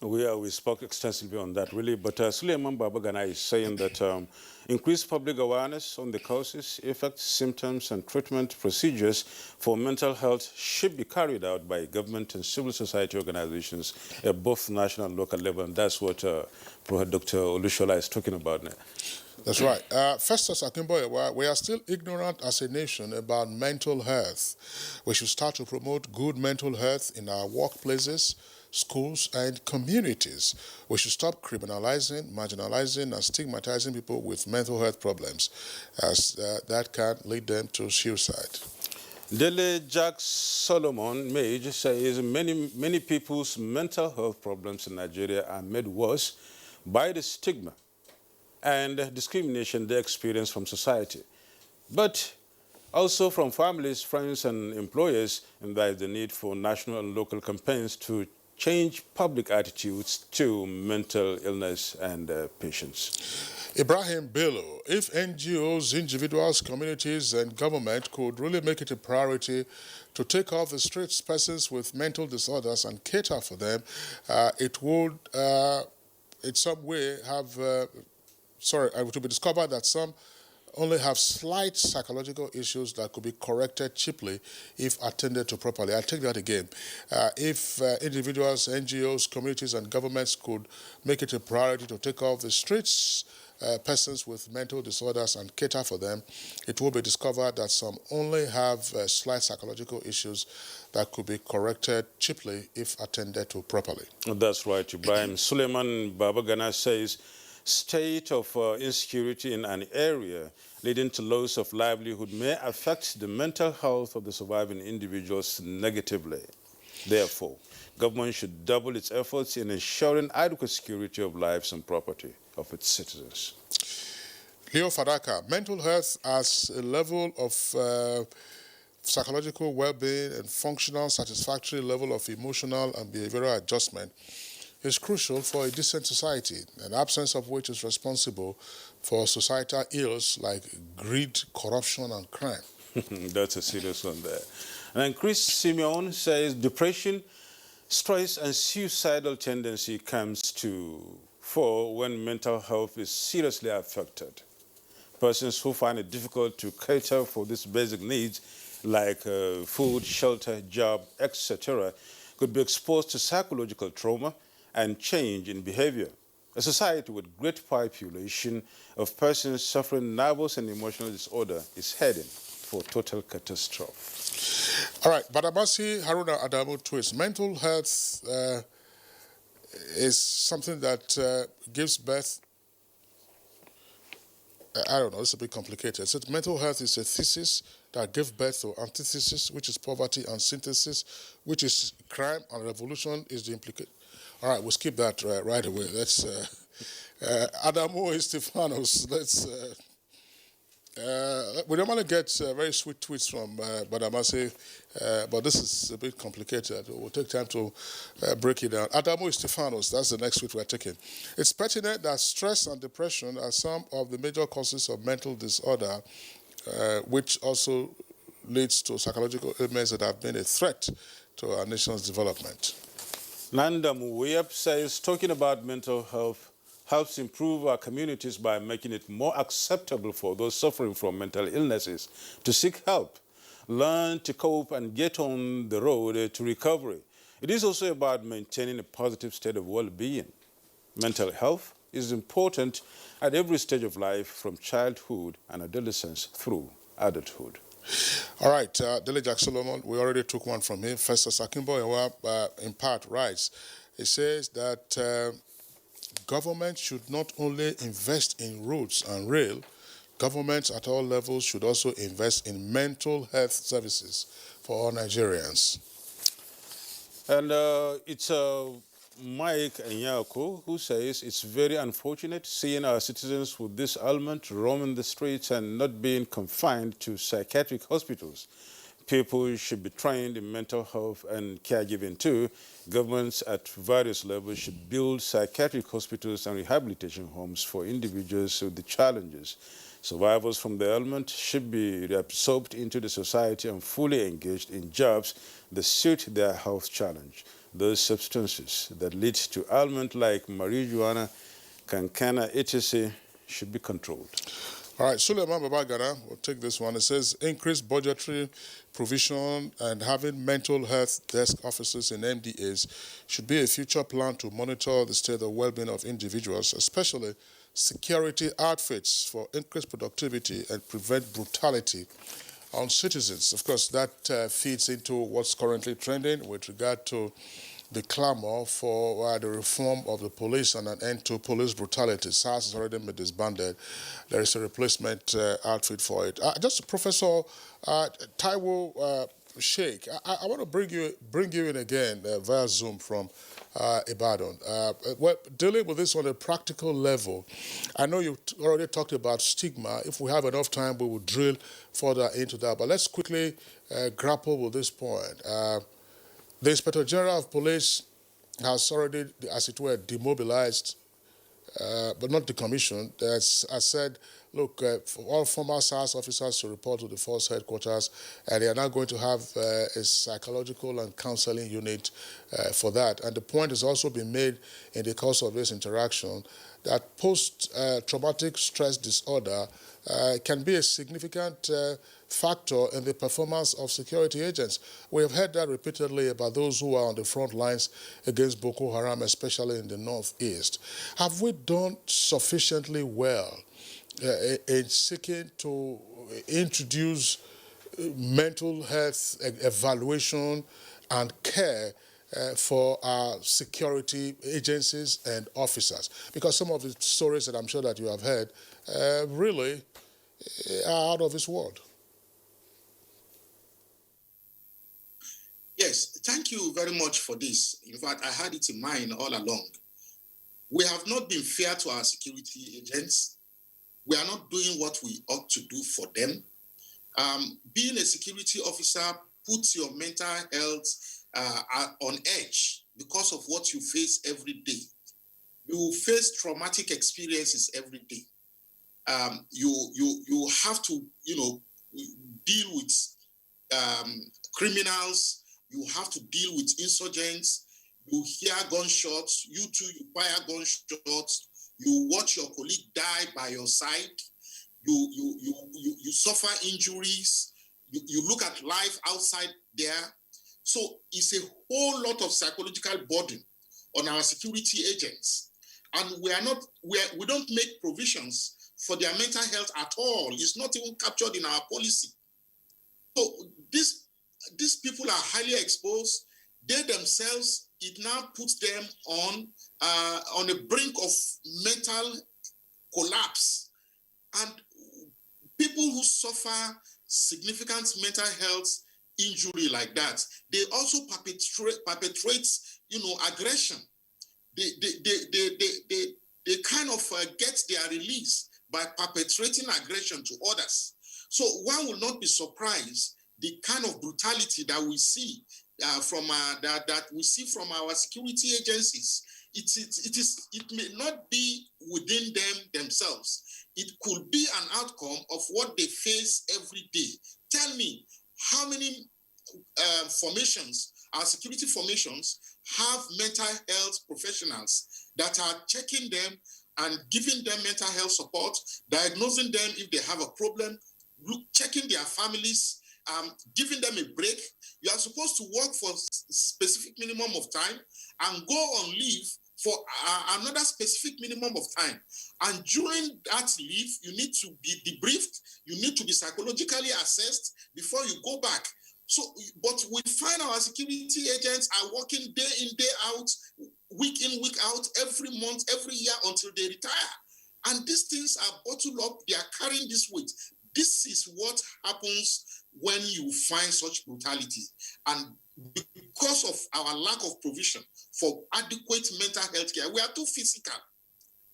We spoke extensively on that, really, but Suleiman Babagana is saying that increased public awareness on the causes, effects, symptoms, and treatment procedures for mental health should be carried out by government and civil society organizations at both national and local level, and that's what Dr. Olushola is talking about now. That's right. Festus Akimboye, we are still ignorant as a nation about mental health. We should start to promote good mental health in our workplaces, schools, and communities. We should stop criminalizing, marginalizing, and stigmatizing people with mental health problems, as that can lead them to suicide. Dele Jack Solomon Mage says many people's mental health problems in Nigeria are made worse by the stigma and discrimination they experience from society, but also from families, friends, and employers, and there is the need for national and local campaigns to change public attitudes to mental illness and patients. Ibrahim Bello, if NGOs, individuals, communities, and government could really make it a priority to take off the streets persons with mental disorders and cater for them, it would in some way have, it would be discovered that some only have slight psychological issues that could be corrected cheaply if attended to properly. I'll take that again. If individuals, NGOs, communities, and governments could make it a priority to take off the streets persons with mental disorders and cater for them, it will be discovered that some only have slight psychological issues that could be corrected cheaply if attended to properly. That's right, Ibrahim. Suleiman Babagana says, state of insecurity in an area leading to loss of livelihood may affect the mental health of the surviving individuals negatively. Therefore, government should double its efforts in ensuring adequate security of lives and property of its citizens. Leo Fadaka, mental health as a level of psychological well-being and functional, satisfactory level of emotional and behavioral adjustment is crucial for a decent society, an absence of which is responsible for societal ills like greed, corruption, and crime. That's a serious one there. And Chris Simeon says depression, stress, and suicidal tendency comes to fore when mental health is seriously affected. Persons who find it difficult to cater for these basic needs like food, shelter, job, etc., could be exposed to psychological trauma and change in behavior. A society with great population of persons suffering nervous and emotional disorder is heading for total catastrophe. All right, Badamasi Haruna Adamu twist. Mental health is something that gives birth. I don't know, it's a bit complicated. So mental health is a thesis that gives birth to antithesis, which is poverty, and synthesis, which is crime, and revolution is the implication. All right, we'll skip that right away. Let's Adamo Estefanos. We don't want to get very sweet tweets from Badamasi, but this is a bit complicated. We'll take time to break it down. Adamo Estefanos, that's the next tweet we're taking. It's pertinent that stress and depression are some of the major causes of mental disorder, which also leads to psychological ailments that have been a threat to our nation's development. Nanda Muweyap says talking about mental health helps improve our communities by making it more acceptable for those suffering from mental illnesses to seek help, learn to cope, and get on the road to recovery. It is also about maintaining a positive state of well-being. Mental health is important at every stage of life, from childhood and adolescence through adulthood. All right, Dele Jack Solomon, we already took one from him. Festus Akimboye, in part, writes, he says that government should not only invest in roads and rail, governments at all levels should also invest in mental health services for all Nigerians. And it's Mike Nyako who says it's very unfortunate seeing our citizens with this ailment roaming the streets and not being confined to psychiatric hospitals. People should be trained in mental health and caregiving too. Governments at various levels should build psychiatric hospitals and rehabilitation homes for individuals with the challenges. Survivors from the ailment should be reabsorbed into the society and fully engaged in jobs that suit their health challenge. Those substances that lead to ailment like marijuana, kankana, etc. should be controlled. All right, Suleiman Babagana will take this one. It says increased budgetary provision and having mental health desk officers in MDAs should be a future plan to monitor the state of well-being of individuals, especially security outfits, for increased productivity and prevent brutality on citizens. Of course, that feeds into what's currently trending with regard to the clamor for the reform of the police and an end to police brutality. SARS has already been disbanded. There is a replacement outfit for it. Just Professor Taiwo Sheikh, I want to bring you in again via Zoom from Ibadan. Well, dealing with this on a practical level, I know you already talked about stigma. If we have enough time, we will drill further into that. But let's quickly grapple with this point. The Inspector General of Police has already, as it were, demobilized, but not decommissioned. As I said, look, for all former SARS officers to report to the force headquarters, and they are now going to have a psychological and counseling unit for that. And the point has also been made in the course of this interaction that post-traumatic stress disorder can be a significant factor in the performance of security agents. We have heard that repeatedly about those who are on the front lines against Boko Haram, especially in the northeast. Have we done sufficiently well in seeking to introduce mental health evaluation and care for our security agencies and officers? Because some of the stories that I'm sure that you have heard really are out of this world. Yes, thank you very much for this. In fact, I had it in mind all along. We have not been fair to our security agents. We are not doing what we ought to do for them. Being a security officer puts your mental health on edge because of what you face every day. You face traumatic experiences every day. You have to, deal with criminals. You have to deal with insurgents. You hear gunshots. You too, you fire gunshots. You watch your colleague die by your side. You suffer injuries. You look at life outside there. So it's a whole lot of psychological burden on our security agents. And we don't make provisions for their mental health at all. It's not even captured in our policy. So these people are highly exposed. They themselves, it now puts them on a brink of mental collapse. And people who suffer significant mental health injury like that, they also perpetrate aggression. They kind of get their release by perpetrating aggression to others. So one will not be surprised the kind of brutality that we see from our security agencies. It may not be within themselves. It could be an outcome of what they face every day. Tell me, how many formations, our security formations, have mental health professionals that are checking them and giving them mental health support, diagnosing them if they have a problem, checking their families, giving them a break. You are supposed to work for a specific minimum of time and go on leave for another specific minimum of time. And during that leave, you need to be debriefed, you need to be psychologically assessed before you go back. So, but we find our security agents are working day in, day out week in, week out, every month, every year until they retire. And these things are bottled up, they are carrying this weight. This is what happens when you find such brutality. And because of our lack of provision for adequate mental health care, we are too physical.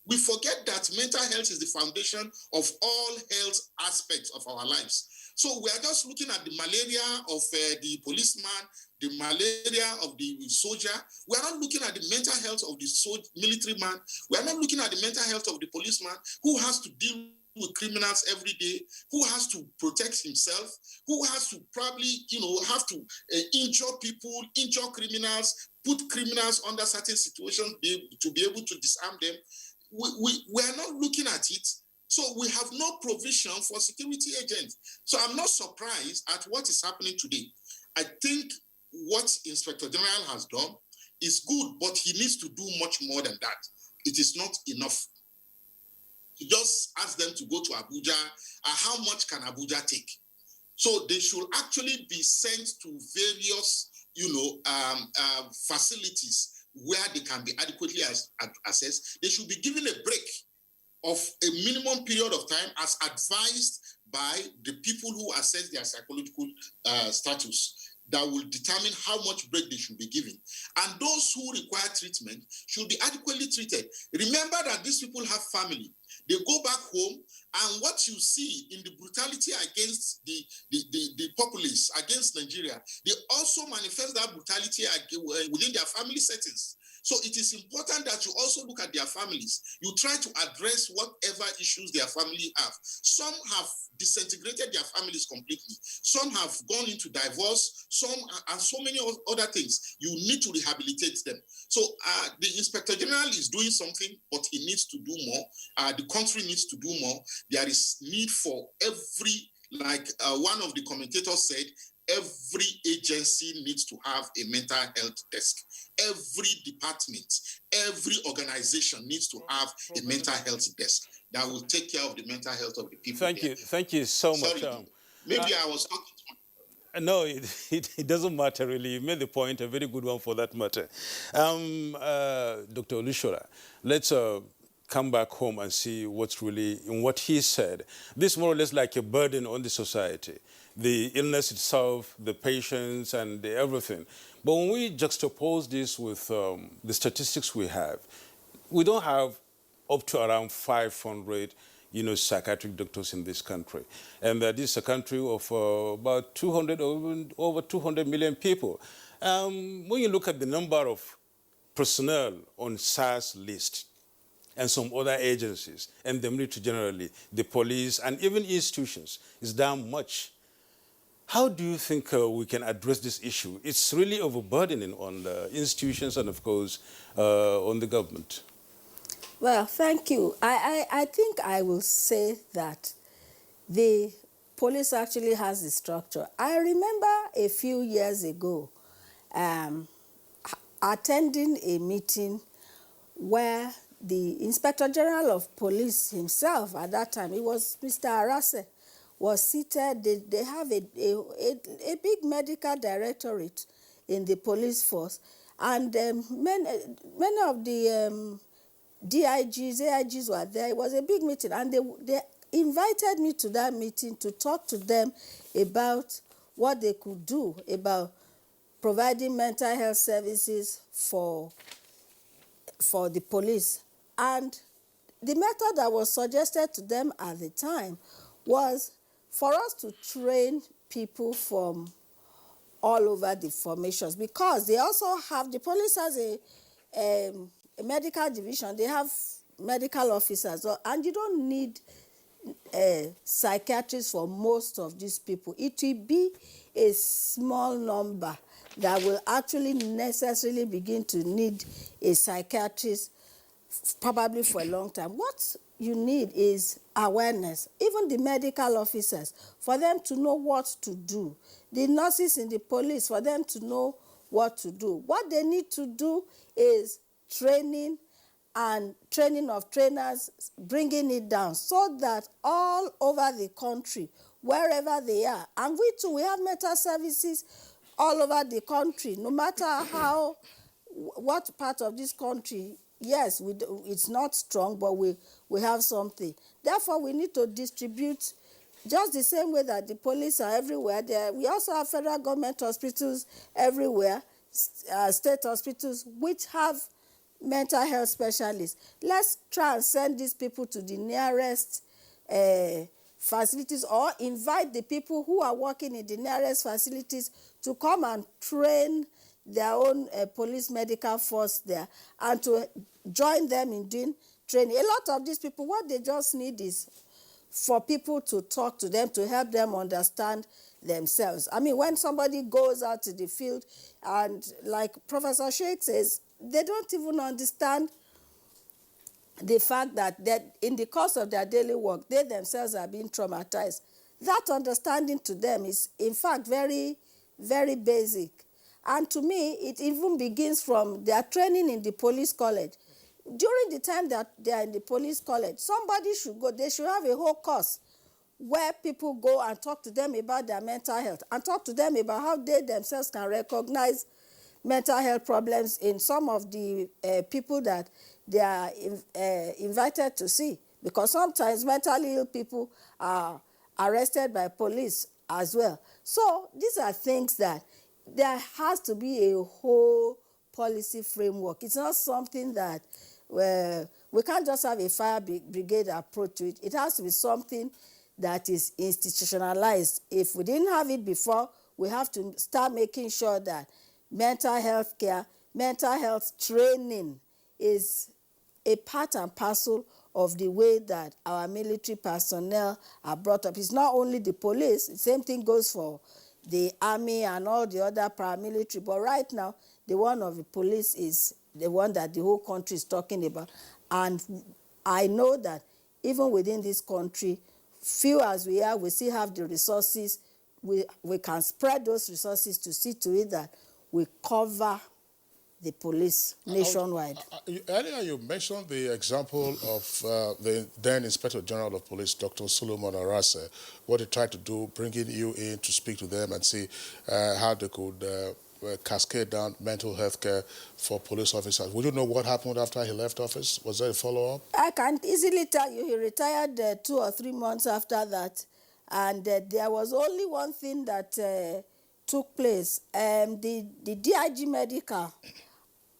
We forget that mental health is the foundation of all health aspects of our lives. So we are just looking at the malaria of the policeman, the malaria of the soldier. We are not looking at the mental health of the military man. We are not looking at the mental health of the policeman who has to deal with criminals every day, who has to protect himself, who has to probably, have to injure people, injure criminals, put criminals under certain situations to be able to disarm them. We are not looking at it. So we have no provision for security agents. So I'm not surprised at what is happening today. I think what Inspector General has done is good, but he needs to do much more than that. It is not enough. You just ask them to go to Abuja. How much can Abuja take? So they should actually be sent to various, facilities where they can be adequately assessed. They should be given a break of a minimum period of time as advised by the people who assess their psychological status that will determine how much break they should be given. And those who require treatment should be adequately treated. Remember that these people have family. They go back home, and what you see in the brutality against the populace, against Nigeria, they also manifest that brutality within their family settings. So it is important that you also look at their families. You try to address whatever issues their family have. Some have disintegrated their families completely. Some have gone into divorce. Some and so many other things. You need to rehabilitate them. So the Inspector General is doing something, but he needs to do more. The country needs to do more. There is need for every, like one of the commentators said, every agency needs to have a mental health desk. Every department, every organization needs to have a mental health desk that will take care of the mental health of the people. Thank you so much. Maybe I was talking. No, it doesn't matter really. You made the point, a very good one for that matter. Dr. Olusola, let's come back home and see what's really in what he said. This is more or less like a burden on the society. The illness itself, the patients, and everything. But when we juxtapose this with the statistics we don't have up to around 500, psychiatric doctors in this country. And this is a country of about 200, over 200 million people. When you look at the number of personnel on SARS list, and some other agencies, and the military generally, the police, and even institutions, is down much. How do you think we can address this issue? It's really overburdening on the institutions and, of course, on the government. Well, thank you. I think I will say that the police actually has the structure. I remember a few years ago attending a meeting where the Inspector General of Police himself, at that time, it was Mr. Arase, was seated. They have a big medical directorate in the police force, and many of the DIGs, AIGs were there. It was a big meeting, and they invited me to that meeting to talk to them about what they could do about providing mental health services for the police. And the method that was suggested to them at the time was for us to train people from all over the formations, because they also have, the police has a medical division, they have medical officers, and you don't need psychiatrists for most of these people. It will be a small number that will actually necessarily begin to need a psychiatrist probably for a long time. What you need is awareness, even the medical officers, for them to know what to do. The nurses in the police, for them to know what to do. What they need to do is training and training of trainers, bringing it down so that all over the country, wherever they are, and we too, we have mental services all over the country, no matter how what part of this country, yes, it's not strong, but we have something. Therefore, we need to distribute just the same way that the police are everywhere. We also have federal government hospitals everywhere, state hospitals, which have mental health specialists. Let's try and send these people to the nearest facilities, or invite the people who are working in the nearest facilities to come and train their own police medical force there, and to join them in doing training. A lot of these people, what they just need is for people to talk to them, to help them understand themselves. I mean, when somebody goes out to the field, and like Professor Sheikh says, they don't even understand the fact that in the course of their daily work, they themselves are being traumatized. That understanding to them is, in fact, very, very basic. And to me, it even begins from their training in the police college. During the time that they are in the police college, somebody should go, they should have a whole course where people go and talk to them about their mental health, and talk to them about how they themselves can recognize mental health problems in some of the people that they are invited to see. Because sometimes mentally ill people are arrested by police as well. So these are things that there has to be a whole policy framework. It's not something that we can't just have a fire brigade approach to it. It has to be something that is institutionalized. If we didn't have it before, we have to start making sure that mental health care, mental health training is a part and parcel of the way that our military personnel are brought up. It's not only the police, the same thing goes for the army and all the other paramilitary. But right now, the one of the police is the one that the whole country is talking about. And I know that even within this country, few as we are, we still have the resources. We can spread those resources to see to it that we cover the police nationwide. Earlier you mentioned the example of the then Inspector General of Police, Dr. Solomon Arase, what he tried to do, bringing you in to speak to them and see how they could cascade down mental health care for police officers. Would you know what happened after he left office? Was there a follow-up? I can easily tell you he retired 2 or 3 months after that. And there was only one thing that took place. The DIG Medical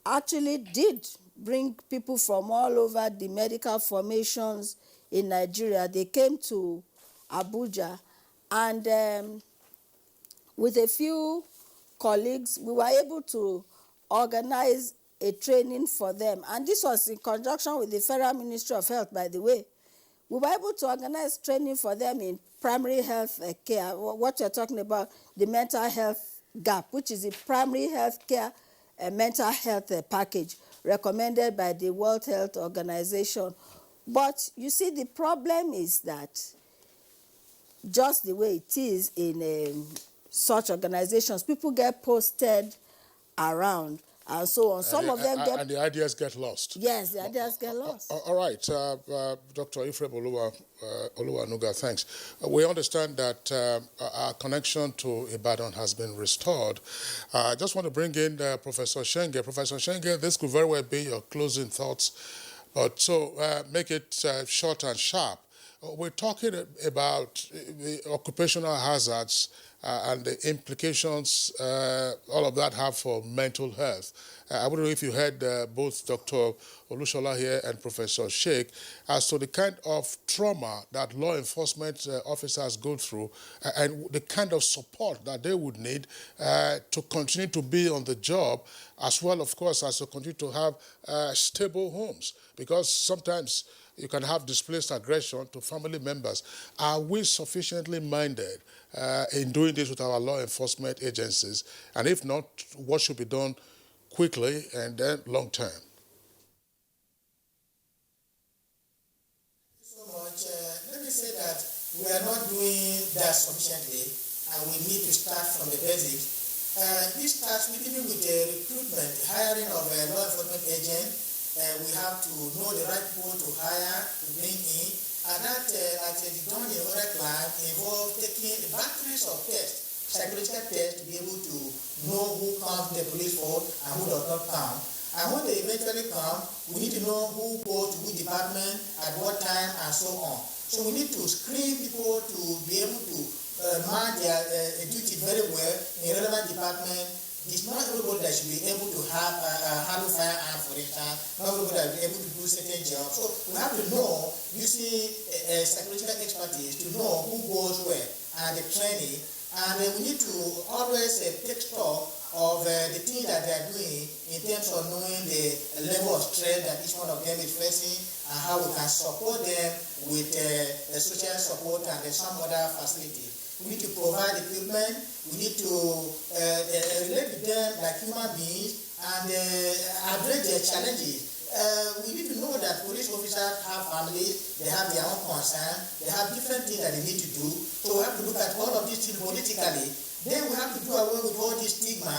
actually did bring people from all over the medical formations in Nigeria. They came to Abuja, and with a few colleagues, we were able to organize a training for them. And this was in conjunction with the Federal Ministry of Health, by the way. We were able to organize training for them in primary health care, what you're talking about, the mental health gap, which is the primary health care mental health package recommended by the World Health Organization. But you see, the problem is that just the way it is in such organizations, people get posted around and so on. Some of them get... And the ideas get lost. Yes, the ideas get lost. All right, Dr. Ephraim Oluwanuga, thanks. We understand that our connection to Ibadan has been restored. I just want to bring in Professor Shenge. Professor Shenge, this could very well be your closing thoughts, but so make it short and sharp. We're talking about the occupational hazards and the implications all of that have for mental health. I wonder if you heard both Dr. Olushola here and Professor Sheikh as to the kind of trauma that law enforcement officers go through and the kind of support that they would need to continue to be on the job, as well, of course, as to continue to have stable homes. Because sometimes you can have displaced aggression to family members. Are we sufficiently minded in doing this with our law enforcement agencies? And if not, what should be done quickly and then long term? Thank you so much. Let me say that we are not doing that sufficiently, and we need to start from the basic. This starts even with the recruitment, hiring of a law enforcement agent. We have to know the right people to hire, to bring in, and that, as done in other clients, involves taking batteries of tests, psychological tests, to be able to know who comes to the police force and who does not come. And when they eventually come, we need to know who goes to which department, at what time, and so on. So we need to screen people to be able to manage their duty very well in relevant department. It's not everybody that should be able to have handle firearm, for instance. Not everybody that will be able to do certain jobs. So we have to know, using psychological expertise, to know who goes where and the training. And we need to always take stock of the things that they are doing in terms of knowing the level of stress that each one of them is facing and how we can support them with social support and some other facilities. We need to provide equipment. We need to relate with them like human beings and address their challenges. We need to know that police officers have families, they have their own concerns, they have different things that they need to do. So we have to look at all of these things politically. Then we have to do away with all this stigma.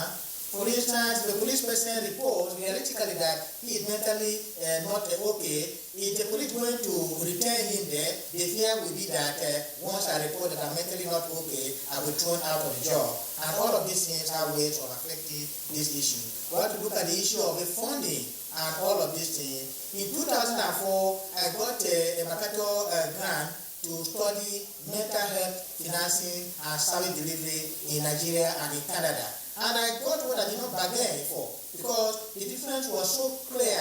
For instance, if a police person reports realistically that he is mentally not okay, is the police going to retain him there? The fear will be that once I report that I'm mentally not okay, I will be thrown out of the job. And all of these things have ways of affecting this issue. We have to look at the issue of the funding and all of these things. In 2004, I got a MacArthur grant to study mental health financing and service delivery in Nigeria and in Canada. And I got what I did not bargain for because the difference was so clear.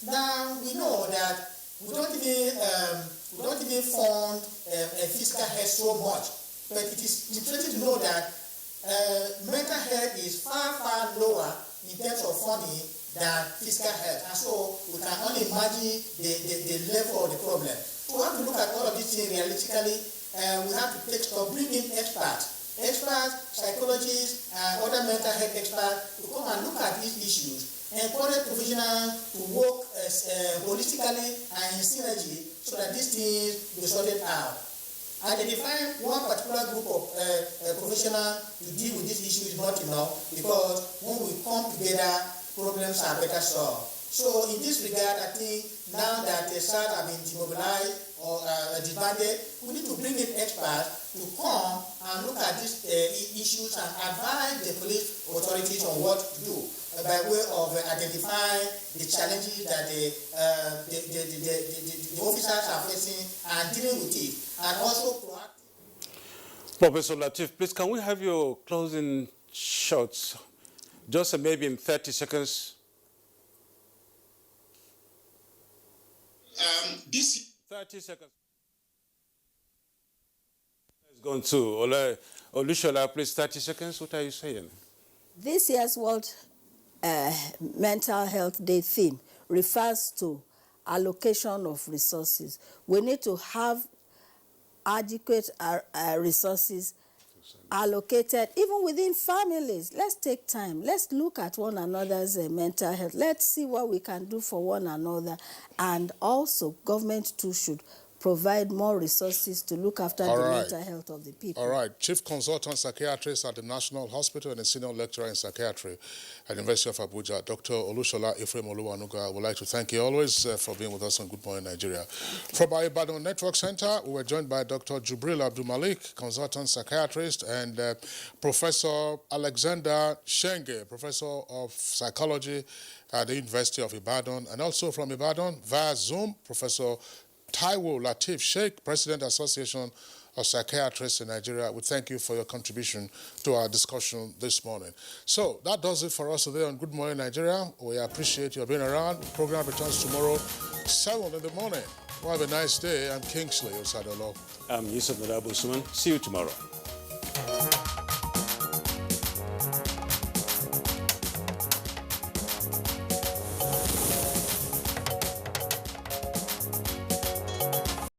Now we know that we don't even fund physical health so much, but it is interesting to know that mental health is far, far lower in terms of funding than physical health. And so we can only imagine the level of the problem. So we have to look at all of these things realistically. We have to bring in experts, psychologists, and other mental health experts to come and look at these issues, encourage professionals to work holistically and in synergy so that these things be sorted out. Identifying one particular group of professionals to deal with this issue is not enough because when we come together, problems are better solved. So in this regard, I think now that the SARS have been demobilized or disbanded, we need to bring in experts to come and look at these issues and advise the police authorities on what to do by way of identifying the challenges that the officers are facing and dealing with it, and also proactive. Professor Lateef, please, can we have your closing shots, just maybe in 30 seconds? This 30 seconds. Let's go on to Olushola, please, 30 seconds. What are you saying? This year's World Mental Health Day theme refers to allocation of resources. We need to have adequate resources allocated, even within families. Let's take time. Let's look at one another's mental health. Let's see what we can do for one another. And also, government too should provide more resources to look after the mental health of the people. All right. Chief Consultant Psychiatrist at the National Hospital and a Senior Lecturer in Psychiatry at the University of Abuja, Dr. Olushola Ephraim Oluwanuga, I would like to thank you always for being with us on Good Morning Nigeria. Okay. From our Ibadan Network Center, we were joined by Dr. Jibril Abdul Malik, Consultant Psychiatrist, and Professor Alexander Shenge, Professor of Psychology at the University of Ibadan, and also from Ibadan via Zoom, Professor Taiwo Lateef Sheikh, President Association of Psychiatrists in Nigeria. We thank you for your contribution to our discussion this morning. So that does it for us today on Good Morning Nigeria. We appreciate your being around. The program returns tomorrow, 7 in the morning. Well, have a nice day. I'm Kingsley Osadolo. I'm Yusuf Nadabu Suman. See you tomorrow.